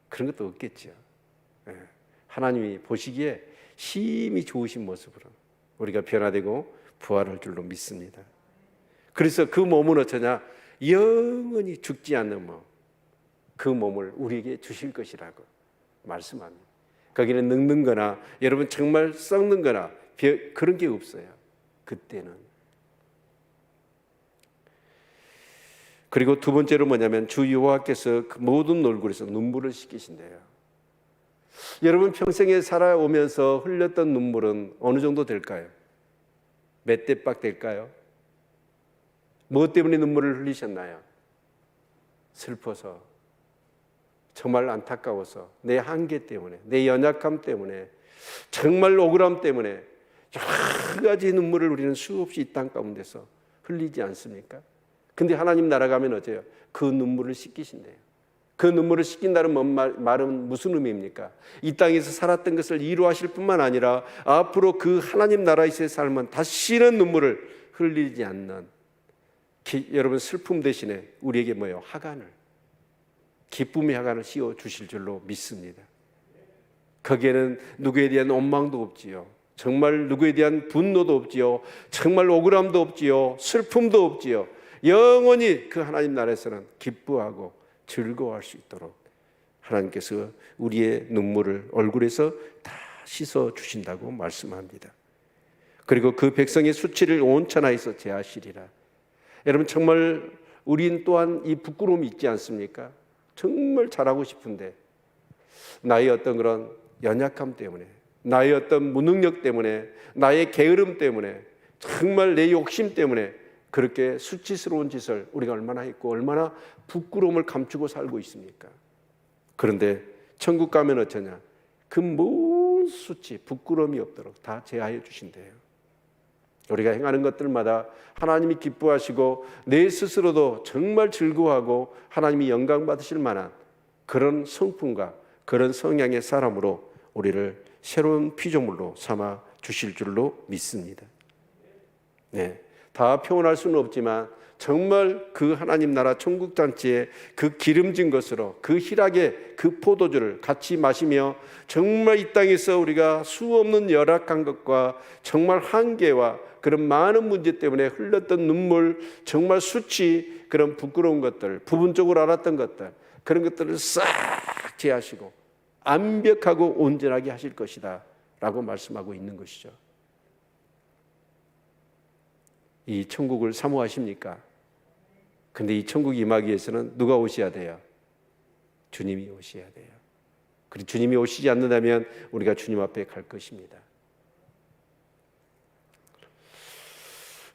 그런 것도 없겠죠. 하나님이 보시기에 힘이 좋으신 모습으로 우리가 변화되고 부활할 줄로 믿습니다. 그래서 그 몸은 어쩌냐? 영원히 죽지 않는 몸, 그 몸을 우리에게 주실 것이라고 말씀합니다. 거기는 늙는 거나 여러분 정말 썩는 거나 그런 게 없어요. 그때는. 그리고 두 번째로 뭐냐면 주 여호와께서 그 모든 얼굴에서 눈물을 씻기신대요. 여러분 평생에 살아오면서 흘렸던 눈물은 어느 정도 될까요? 몇 대박 될까요? 무엇 때문에 눈물을 흘리셨나요? 슬퍼서, 정말 안타까워서, 내 한계 때문에, 내 연약함 때문에, 정말 억울함 때문에 여러 가지 눈물을 우리는 수없이 이 땅 가운데서 흘리지 않습니까? 근데 하나님 나라 가면 어째요? 그 눈물을 씻기신대요. 그 눈물을 씻긴다는 말은 무슨 의미입니까? 이 땅에서 살았던 것을 이루하실 뿐만 아니라 앞으로 그 하나님 나라에서의 삶은 다시는 눈물을 흘리지 않는 여러분 슬픔 대신에 우리에게 뭐예요? 하간을, 기쁨의 하간을 씌워 주실 줄로 믿습니다. 거기에는 누구에 대한 원망도 없지요. 정말 누구에 대한 분노도 없지요. 정말 억울함도 없지요. 슬픔도 없지요. 영원히 그 하나님 나라에서는 기뻐하고 즐거워할 수 있도록 하나님께서 우리의 눈물을 얼굴에서 다 씻어 주신다고 말씀합니다. 그리고 그 백성의 수치를 온 천하에서 제하시리라. 여러분 정말 우린 또한 이 부끄러움이 있지 않습니까? 정말 잘하고 싶은데 나의 어떤 그런 연약함 때문에, 나의 어떤 무능력 때문에, 나의 게으름 때문에, 정말 내 욕심 때문에 그렇게 수치스러운 짓을 우리가 얼마나 했고 얼마나 부끄러움을 감추고 살고 있습니까? 그런데 천국 가면 어쩌냐? 그 모든 수치, 부끄러움이 없도록 다 제하여 주신대요. 우리가 행하는 것들마다 하나님이 기뻐하시고 내 스스로도 정말 즐거워하고 하나님이 영광 받으실 만한 그런 성품과 그런 성향의 사람으로 우리를 새로운 피조물로 삼아 주실 줄로 믿습니다. 네, 다 표현할 수는 없지만 정말 그 하나님 나라 천국 잔치에 그 기름진 것으로 그 희락의 그 포도주를 같이 마시며 정말 이 땅에서 우리가 수없는 열악한 것과 정말 한계와 그런 많은 문제 때문에 흘렸던 눈물, 정말 수치, 그런 부끄러운 것들, 부분적으로 알았던 것들, 그런 것들을 싹 제하시고 완벽하고 온전하게 하실 것이다 라고 말씀하고 있는 것이죠. 이 천국을 사모하십니까? 근데 이 천국 임하기 위해서는 누가 오셔야 돼요? 주님이 오셔야 돼요. 그리고 주님이 오시지 않는다면 우리가 주님 앞에 갈 것입니다.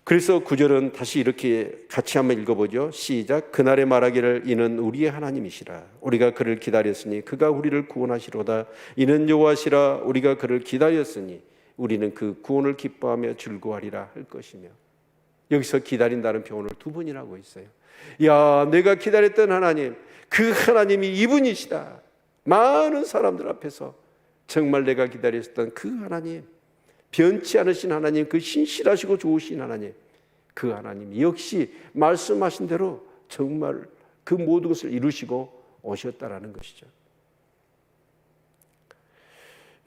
그래서 9절은 다시 이렇게 같이 한번 읽어보죠. 시작. 그날에 말하기를 이는 우리의 하나님이시라. 우리가 그를 기다렸으니 그가 우리를 구원하시로다. 이는 여호와시라. 우리가 그를 기다렸으니 우리는 그 구원을 기뻐하며 즐거워하리라 할 것이며. 여기서 기다린다는 표현을 두 번이나 하고 있어요. 야, 내가 기다렸던 하나님, 그 하나님이 이분이시다. 많은 사람들 앞에서 정말 내가 기다렸던 그 하나님, 변치 않으신 하나님, 그 신실하시고 좋으신 하나님, 그 하나님 역시 말씀하신 대로 정말 그 모든 것을 이루시고 오셨다라는 것이죠.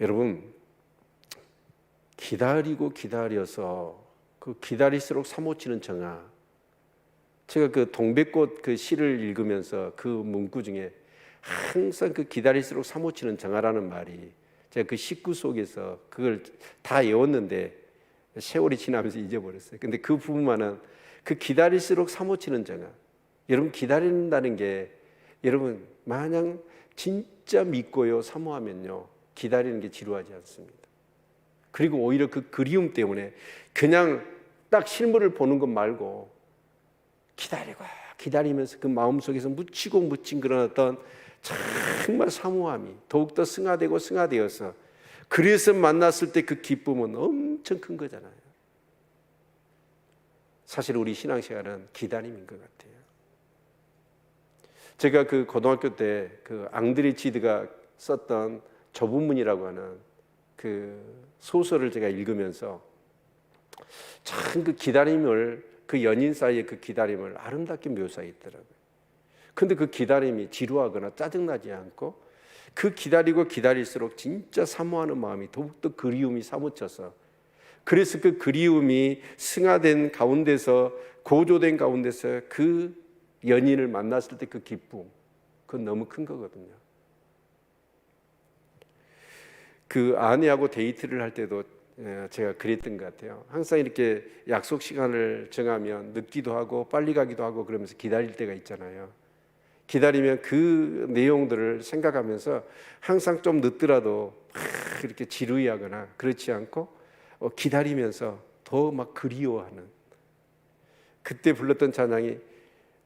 여러분, 기다리고 기다려서 그 기다릴수록 사모치는 정아. 제가 그 동백꽃 그 시를 읽으면서 그 문구 중에 항상 그 기다릴수록 사모치는 정아라는 말이 제가 그 식구 속에서 그걸 다 외웠는데 세월이 지나면서 잊어버렸어요. 근데 그 부분만은 그 기다릴수록 사모치는 정아. 여러분 기다린다는 게 여러분 마냥 진짜 믿고요 사모하면요 기다리는 게 지루하지 않습니다. 그리고 오히려 그 그리움 때문에 그냥 딱 실물을 보는 것 말고 기다리고 기다리면서 그 마음속에서 묻히고 묻힌 그런 어떤 정말 사모함이 더욱더 승화되고 승화되어서 그래서 만났을 때 그 기쁨은 엄청 큰 거잖아요. 사실 우리 신앙생활은 기다림인 것 같아요. 제가 그 고등학교 때 그 앙드레 지드가 썼던 좁은 문이라고 하는 그 소설을 제가 읽으면서 참 그 기다림을 그 연인 사이의 그 기다림을 아름답게 묘사했더라고요. 근데 그 기다림이 지루하거나 짜증나지 않고 그 기다리고 기다릴수록 진짜 사모하는 마음이 더욱더 그리움이 사무쳐서 그래서 그 그리움이 승화된 가운데서 고조된 가운데서 그 연인을 만났을 때 그 기쁨 그건 너무 큰 거거든요. 그 아내하고 데이트를 할 때도 제가 그랬던 것 같아요. 항상 이렇게 약속 시간을 정하면 늦기도 하고 빨리 가기도 하고 그러면서 기다릴 때가 있잖아요. 기다리면 그 내용들을 생각하면서 항상 좀 늦더라도 이렇게 지루해하거나 그렇지 않고 기다리면서 더 막 그리워하는 그때 불렀던 찬양이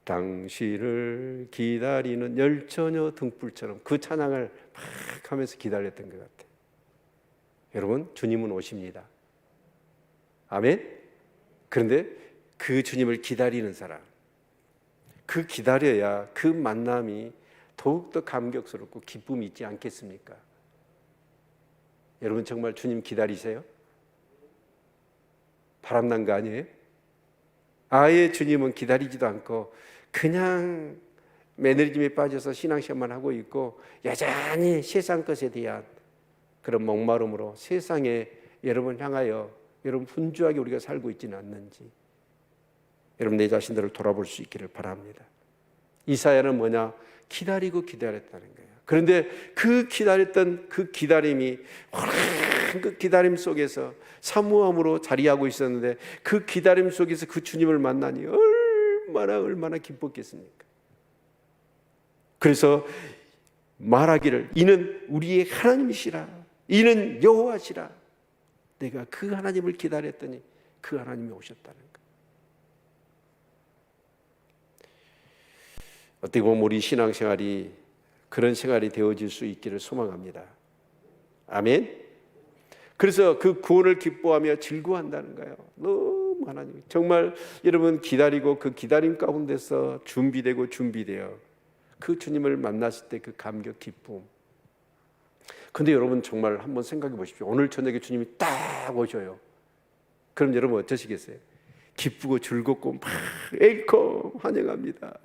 당신을 기다리는 열처녀 등불처럼 그 찬양을 막 하면서 기다렸던 것 같아요. 여러분 주님은 오십니다. 아멘. 그런데 그 주님을 기다리는 사람 그 기다려야 그 만남이 더욱더 감격스럽고 기쁨이 있지 않겠습니까? 여러분 정말 주님 기다리세요? 바람난 거 아니에요? 아예 주님은 기다리지도 않고 그냥 매너리즘에 빠져서 신앙시험만 하고 있고 여전히 세상 것에 대한 그런 목마름으로 세상에 여러분 향하여 여러분 분주하게 우리가 살고 있지는 않는지 여러분 내 자신들을 돌아볼 수 있기를 바랍니다. 이사야는 뭐냐? 기다리고 기다렸다는 거예요. 그런데 그 기다렸던 그 기다림이 그 기다림 속에서 사모함으로 자리하고 있었는데 그 기다림 속에서 그 주님을 만나니 얼마나 기뻤겠습니까? 그래서 말하기를 이는 우리의 하나님이시라, 이는 여호와시라. 내가 그 하나님을 기다렸더니 그 하나님이 오셨다는 것. 어떻게 보면 우리 신앙생활이 그런 생활이 되어질 수 있기를 소망합니다. 아멘. 그래서 그 구원을 기뻐하며 즐거워한다는 거예요. 너무 하나님 정말 여러분 기다리고 그 기다림 가운데서 준비되어 그 주님을 만났을 때 그 감격 기쁨. 근데 여러분 정말 한번 생각해 보십시오. 오늘 저녁에 주님이 딱 오셔요. 그럼 여러분 어떠시겠어요? 기쁘고 즐겁고 막 웰컴 환영합니다.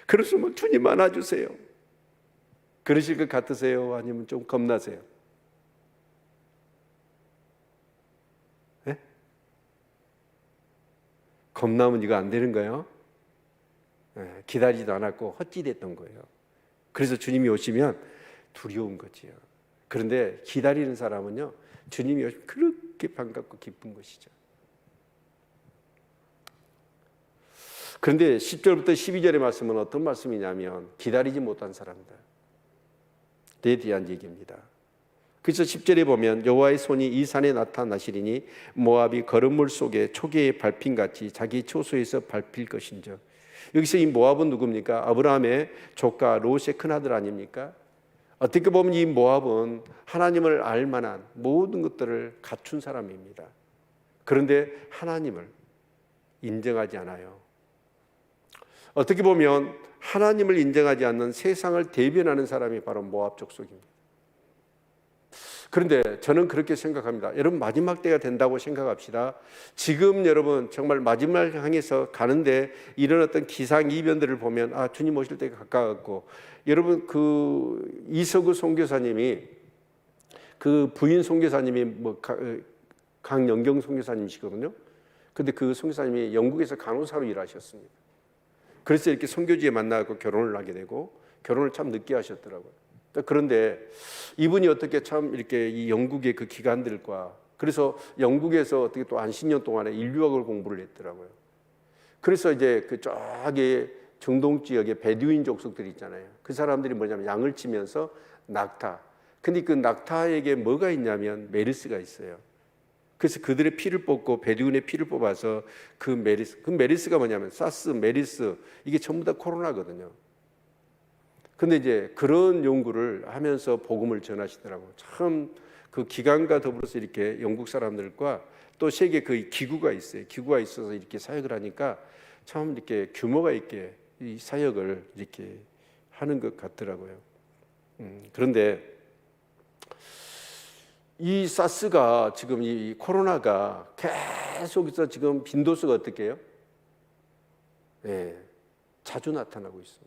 그래서 뭐 주님 안아주세요. 그러실 것 같으세요? 아니면 좀 겁나세요? 네? 겁나면 이거 안 되는 거예요? 네, 기다리지도 않았고 헛짓했던 거예요. 그래서 주님이 오시면 두려운 거지요. 그런데 기다리는 사람은요, 주님이 오시면 그렇게 반갑고 기쁜 것이죠. 그런데 10절부터 12절의 말씀은 어떤 말씀이냐면 기다리지 못한 사람들에 대한 얘기입니다. 그래서 10절에 보면 여호와의 손이 이 산에 나타나시리니 모압이 거름물 속에 초계의 밟힘같이 자기 초소에서 밟힐 것인즉. 여기서 이 모압은 누굽니까? 아브라함의 조카 롯의 큰아들 아닙니까? 어떻게 보면 이 모압은 하나님을 알 만한 모든 것들을 갖춘 사람입니다. 그런데 하나님을 인정하지 않아요. 어떻게 보면 하나님을 인정하지 않는 세상을 대변하는 사람이 바로 모압 족속입니다. 그런데 저는 그렇게 생각합니다. 여러분 마지막 때가 된다고 생각합시다. 지금 여러분 정말 마지막을 향해서 가는데 이런 어떤 기상이변들을 보면 아 주님 오실 때가 가까웠고, 여러분 그 이석우 선교사님이 그 부인 선교사님이 뭐 강영경 선교사님이시거든요. 근데 그 선교사님이 영국에서 간호사로 일하셨습니다. 그래서 이렇게 선교지에 만나고 결혼을 하게 되고 결혼을 참 늦게 하셨더라고요. 그런데 이분이 어떻게 참 이렇게 이 영국의 그 기관들과 그래서 영국에서 어떻게 또 한 10년 동안에 인류학을 공부를 했더라고요. 그래서 이제 그 저기 중동 지역의 베두인 족속들이 있잖아요. 그 사람들이 뭐냐면 양을 치면서 낙타. 근데 그 낙타에게 뭐가 있냐면 메르스가 있어요. 그래서 그들의 피를 뽑고 베두인의 피를 뽑아서 그 메르스가 뭐냐면 사스, 메르스 이게 전부 다 코로나거든요. 근데 이제 그런 연구를 하면서 복음을 전하시더라고요. 참 그 기관과 더불어서 이렇게 영국 사람들과 또 세계 그 기구가 있어요. 기구가 있어서 이렇게 사역을 하니까 참 이렇게 규모가 있게 이 사역을 이렇게 하는 것 같더라고요. 그런데 이 사스가 지금 이 코로나가 계속해서 지금 빈도수가 어떻게 해요? 네, 자주 나타나고 있습니다.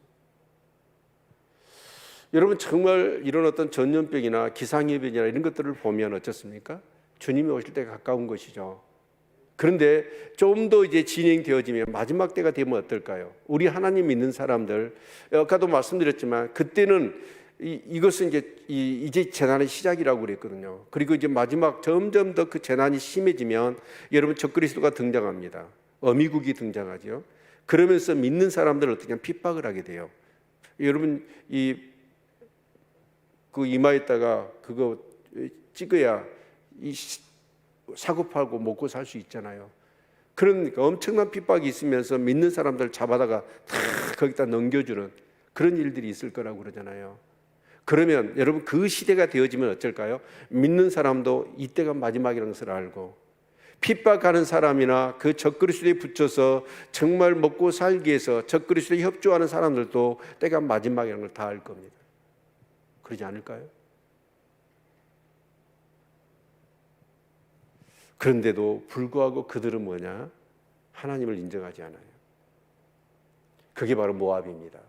여러분 정말 이런 어떤 전염병이나 기상이변이나 이런 것들을 보면 어떻습니까? 주님이 오실 때가 가까운 것이죠. 그런데 좀 더 이제 진행되어지면 마지막 때가 되면 어떨까요? 우리 하나님 믿는 사람들, 아까도 말씀드렸지만 그때는 이것은 이제 재난의 시작이라고 그랬거든요. 그리고 이제 마지막 점점 더 그 재난이 심해지면 여러분 적그리스도가 등장합니다. 어미국이 등장하죠. 그러면서 믿는 사람들을 어떻게 하면 핍박을 하게 돼요. 여러분 그 이마에다가 그거 찍어야 이 사고 팔고 먹고 살 수 있잖아요. 그러니까 엄청난 핍박이 있으면서 믿는 사람들 잡아다가 다 거기다 넘겨주는 그런 일들이 있을 거라고 그러잖아요. 그러면 여러분 그 시대가 되어지면 어쩔까요? 믿는 사람도 이때가 마지막이라는 것을 알고 핍박하는 사람이나 그 적그리스도에 붙여서 정말 먹고 살기 위해서 적그리스도에 협조하는 사람들도 때가 마지막이라는 걸 다 알 겁니다. 그러지 않을까요? 그런데도 불구하고 그들은 뭐냐? 하나님을 인정하지 않아요. 그게 바로 모압입니다.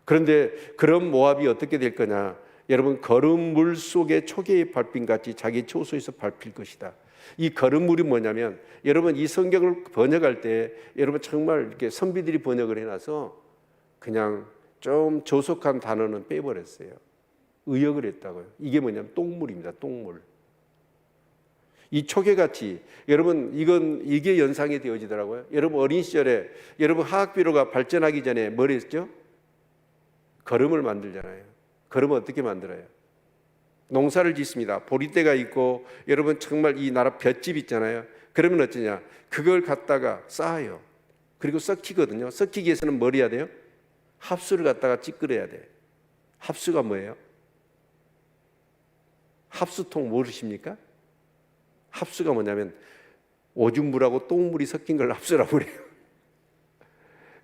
그런데 그런 모압이 어떻게 될 거냐? 여러분, 거름물 속에 초계의 밟힘같이 자기 초소에서 밟힐 것이다. 이 거름물이 뭐냐면, 여러분 이 성경을 번역할 때 여러분 정말 이렇게 선비들이 번역을 해놔서 그냥 좀 조속한 단어는 빼버렸어요. 의역을 했다고요. 이게 뭐냐면 똥물입니다. 똥물. 이 초계같이, 여러분 이게 연상이 되어지더라고요. 여러분 어린 시절에 여러분 화학비료가 발전하기 전에 뭘 했죠? 거름을 만들잖아요. 거름을 어떻게 만들어요? 농사를 짓습니다. 보리대가 있고 여러분 정말 이 나라 볏짚 있잖아요. 그러면 어쩌냐? 그걸 갖다가 쌓아요. 그리고 썩히거든요. 썩히기 위해서는 뭘 해야 돼요? 합수를 갖다가 찌끄려야 돼. 합수가 뭐예요? 합수통 모르십니까? 합수가 뭐냐면 오줌물하고 똥물이 섞인 걸 합수라고 그래요.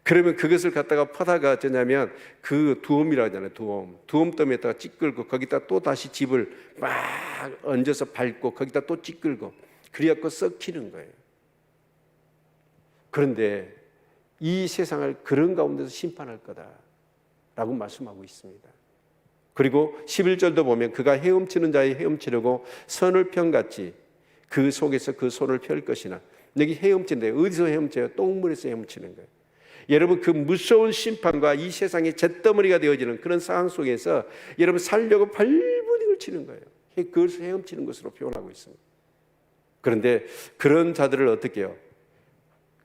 그러면 그것을 갖다가 퍼다가 어쩌냐면 그 두엄이라고 하잖아요. 두엄더미에다가 찌끌고 거기다 또 다시 집을 막 얹어서 밟고 거기다 또 찌끌고 그래갖고 썩히는 거예요. 그런데 이 세상을 그런 가운데서 심판할 거다라고 말씀하고 있습니다. 그리고 11절도 보면 그가 헤엄치는 자의 헤엄치려고 선을 편같이 그 속에서 그 손을 펼 것이나, 여기 헤엄치는데 어디서 헤엄쳐요? 똥물에서 헤엄치는 거예요. 여러분 그 무서운 심판과 이 세상의 잿더미가 되어지는 그런 상황 속에서 여러분 살려고 발버둥을 치는 거예요. 그것을 헤엄치는 것으로 표현하고 있습니다. 그런데 그런 자들을 어떻게 해요?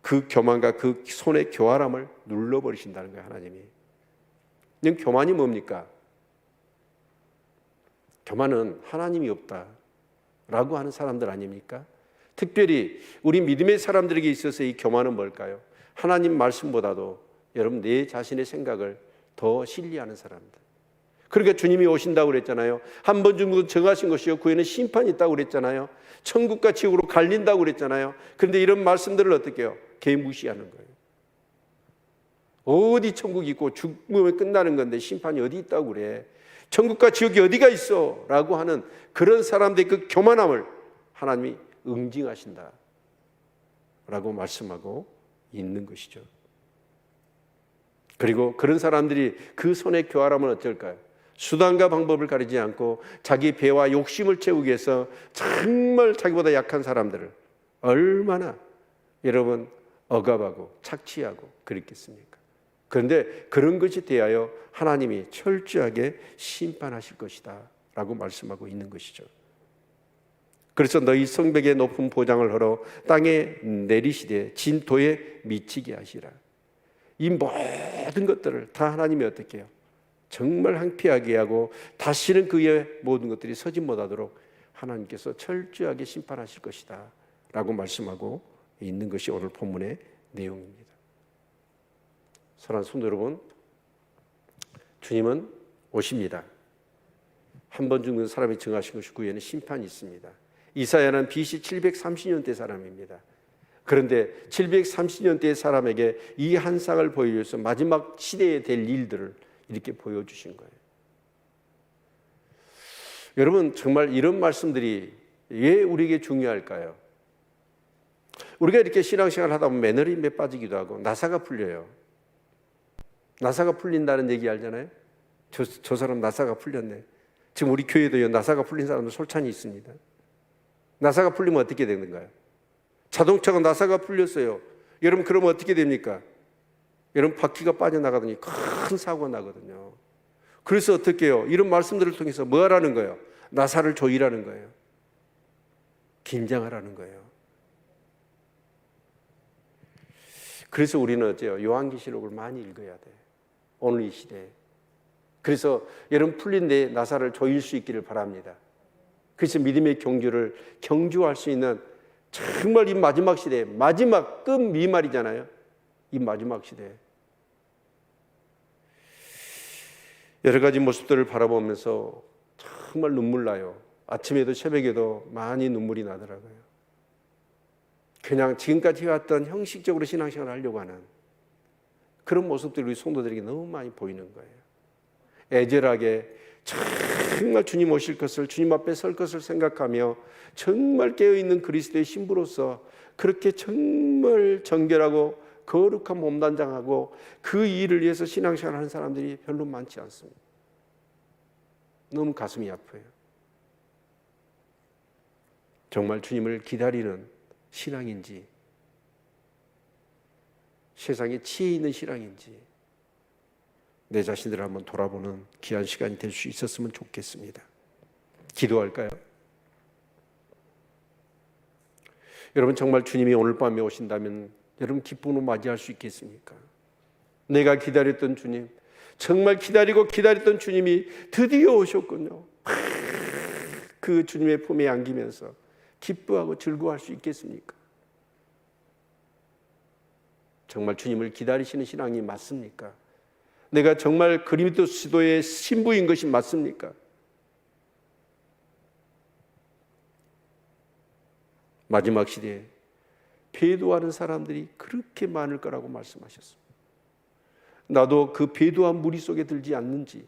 그 교만과 그 손의 교활함을 눌러버리신다는 거예요. 하나님이. 그냥 교만이 뭡니까? 교만은 하나님이 없다라고 하는 사람들 아닙니까? 특별히 우리 믿음의 사람들에게 있어서 이 교만은 뭘까요? 하나님 말씀보다도 여러분 내 자신의 생각을 더 신뢰하는 사람들. 그러니까 주님이 오신다고 그랬잖아요. 한 번 정도 정하신 것이요 그 후에는 심판이 있다고 그랬잖아요. 천국과 지옥으로 갈린다고 그랬잖아요. 그런데 이런 말씀들을 어떻게 해요? 개무시하는 거예요. 어디 천국이 있고 죽으면 끝나는 건데 심판이 어디 있다고 그래? 천국과 지옥이 어디가 있어? 라고 하는 그런 사람들의 그 교만함을 하나님이 응징하신다 라고 말씀하고 있는 것이죠. 그리고 그런 사람들이 그 손의 교활함은 어떨까요? 수단과 방법을 가리지 않고 자기 배와 욕심을 채우기 위해서 정말 자기보다 약한 사람들을 얼마나 여러분 억압하고 착취하고 그랬겠습니까? 그런데 그런 것이 대하여 하나님이 철저하게 심판하실 것이다 라고 말씀하고 있는 것이죠. 그래서 너희 성벽에 높은 보장을 헐어 땅에 내리시되 진토에 미치게 하시라. 이 모든 것들을 다 하나님이 어떻게 해요? 정말 항피하게 하고 다시는 그의 모든 것들이 서지 못하도록 하나님께서 철저하게 심판하실 것이다 라고 말씀하고 있는 것이 오늘 본문의 내용입니다. 사랑하는 성도 여러분, 주님은 오십니다. 한 번 죽는 사람이 정하신 것이 그 후에는 심판이 있습니다. 이사야는 BC 730년대 사람입니다. 그런데 730년대의 사람에게 이 한상을 보여줘서 마지막 시대에 될 일들을 이렇게 보여주신 거예요. 여러분 정말 이런 말씀들이 왜 우리에게 중요할까요? 우리가 이렇게 신앙생활을 하다 보면 매너리즘에 빠지기도 하고 나사가 풀려요. 나사가 풀린다는 얘기 알잖아요. 저 사람 나사가 풀렸네. 지금 우리 교회도요 나사가 풀린 사람들 솔찬히 있습니다. 나사가 풀리면 어떻게 되는가요? 자동차가 나사가 풀렸어요. 여러분 그러면 어떻게 됩니까? 여러분 바퀴가 빠져나가더니 큰 사고가 나거든요. 그래서 어떻게 해요? 이런 말씀들을 통해서 뭐 하라는 거예요? 나사를 조이라는 거예요. 긴장하라는 거예요. 그래서 우리는 어째요? 요한계시록을 많이 읽어야 돼. 오늘 이 시대에. 그래서 여러분 풀린 내 나사를 조일 수 있기를 바랍니다. 그래서 믿음의 경주를 경주할 수 있는 정말 이 마지막 시대에 마지막 끝 미말이잖아요. 이 마지막 시대에 여러 가지 모습들을 바라보면서 정말 눈물 나요. 아침에도 새벽에도 많이 눈물이 나더라고요. 그냥 지금까지 해왔던 형식적으로 신앙생활을 하려고 하는 그런 모습들이 우리 성도들에게 너무 많이 보이는 거예요. 애절하게 정말 주님 오실 것을, 주님 앞에 설 것을 생각하며 정말 깨어있는 그리스도의 신부로서 그렇게 정말 정결하고 거룩한 몸단장하고 그 일을 위해서 신앙생활을 하는 사람들이 별로 많지 않습니다. 너무 가슴이 아파요. 정말 주님을 기다리는 신앙인지, 세상에 치에 있는 신앙인지 내 자신들을 한번 돌아보는 귀한 시간이 될 수 있었으면 좋겠습니다. 기도할까요? 여러분, 정말 주님이 오늘 밤에 오신다면 여러분 기쁨으로 맞이할 수 있겠습니까? 내가 기다렸던 주님, 정말 기다리고 기다렸던 주님이 드디어 오셨군요. 그 주님의 품에 안기면서 기뻐하고 즐거워할 수 있겠습니까? 정말 주님을 기다리시는 신앙이 맞습니까? 내가 정말 그리스도의 신부인 것이 맞습니까? 마지막 시대에 배도하는 사람들이 그렇게 많을 거라고 말씀하셨습니다. 나도 그 배도한 무리 속에 들지 않는지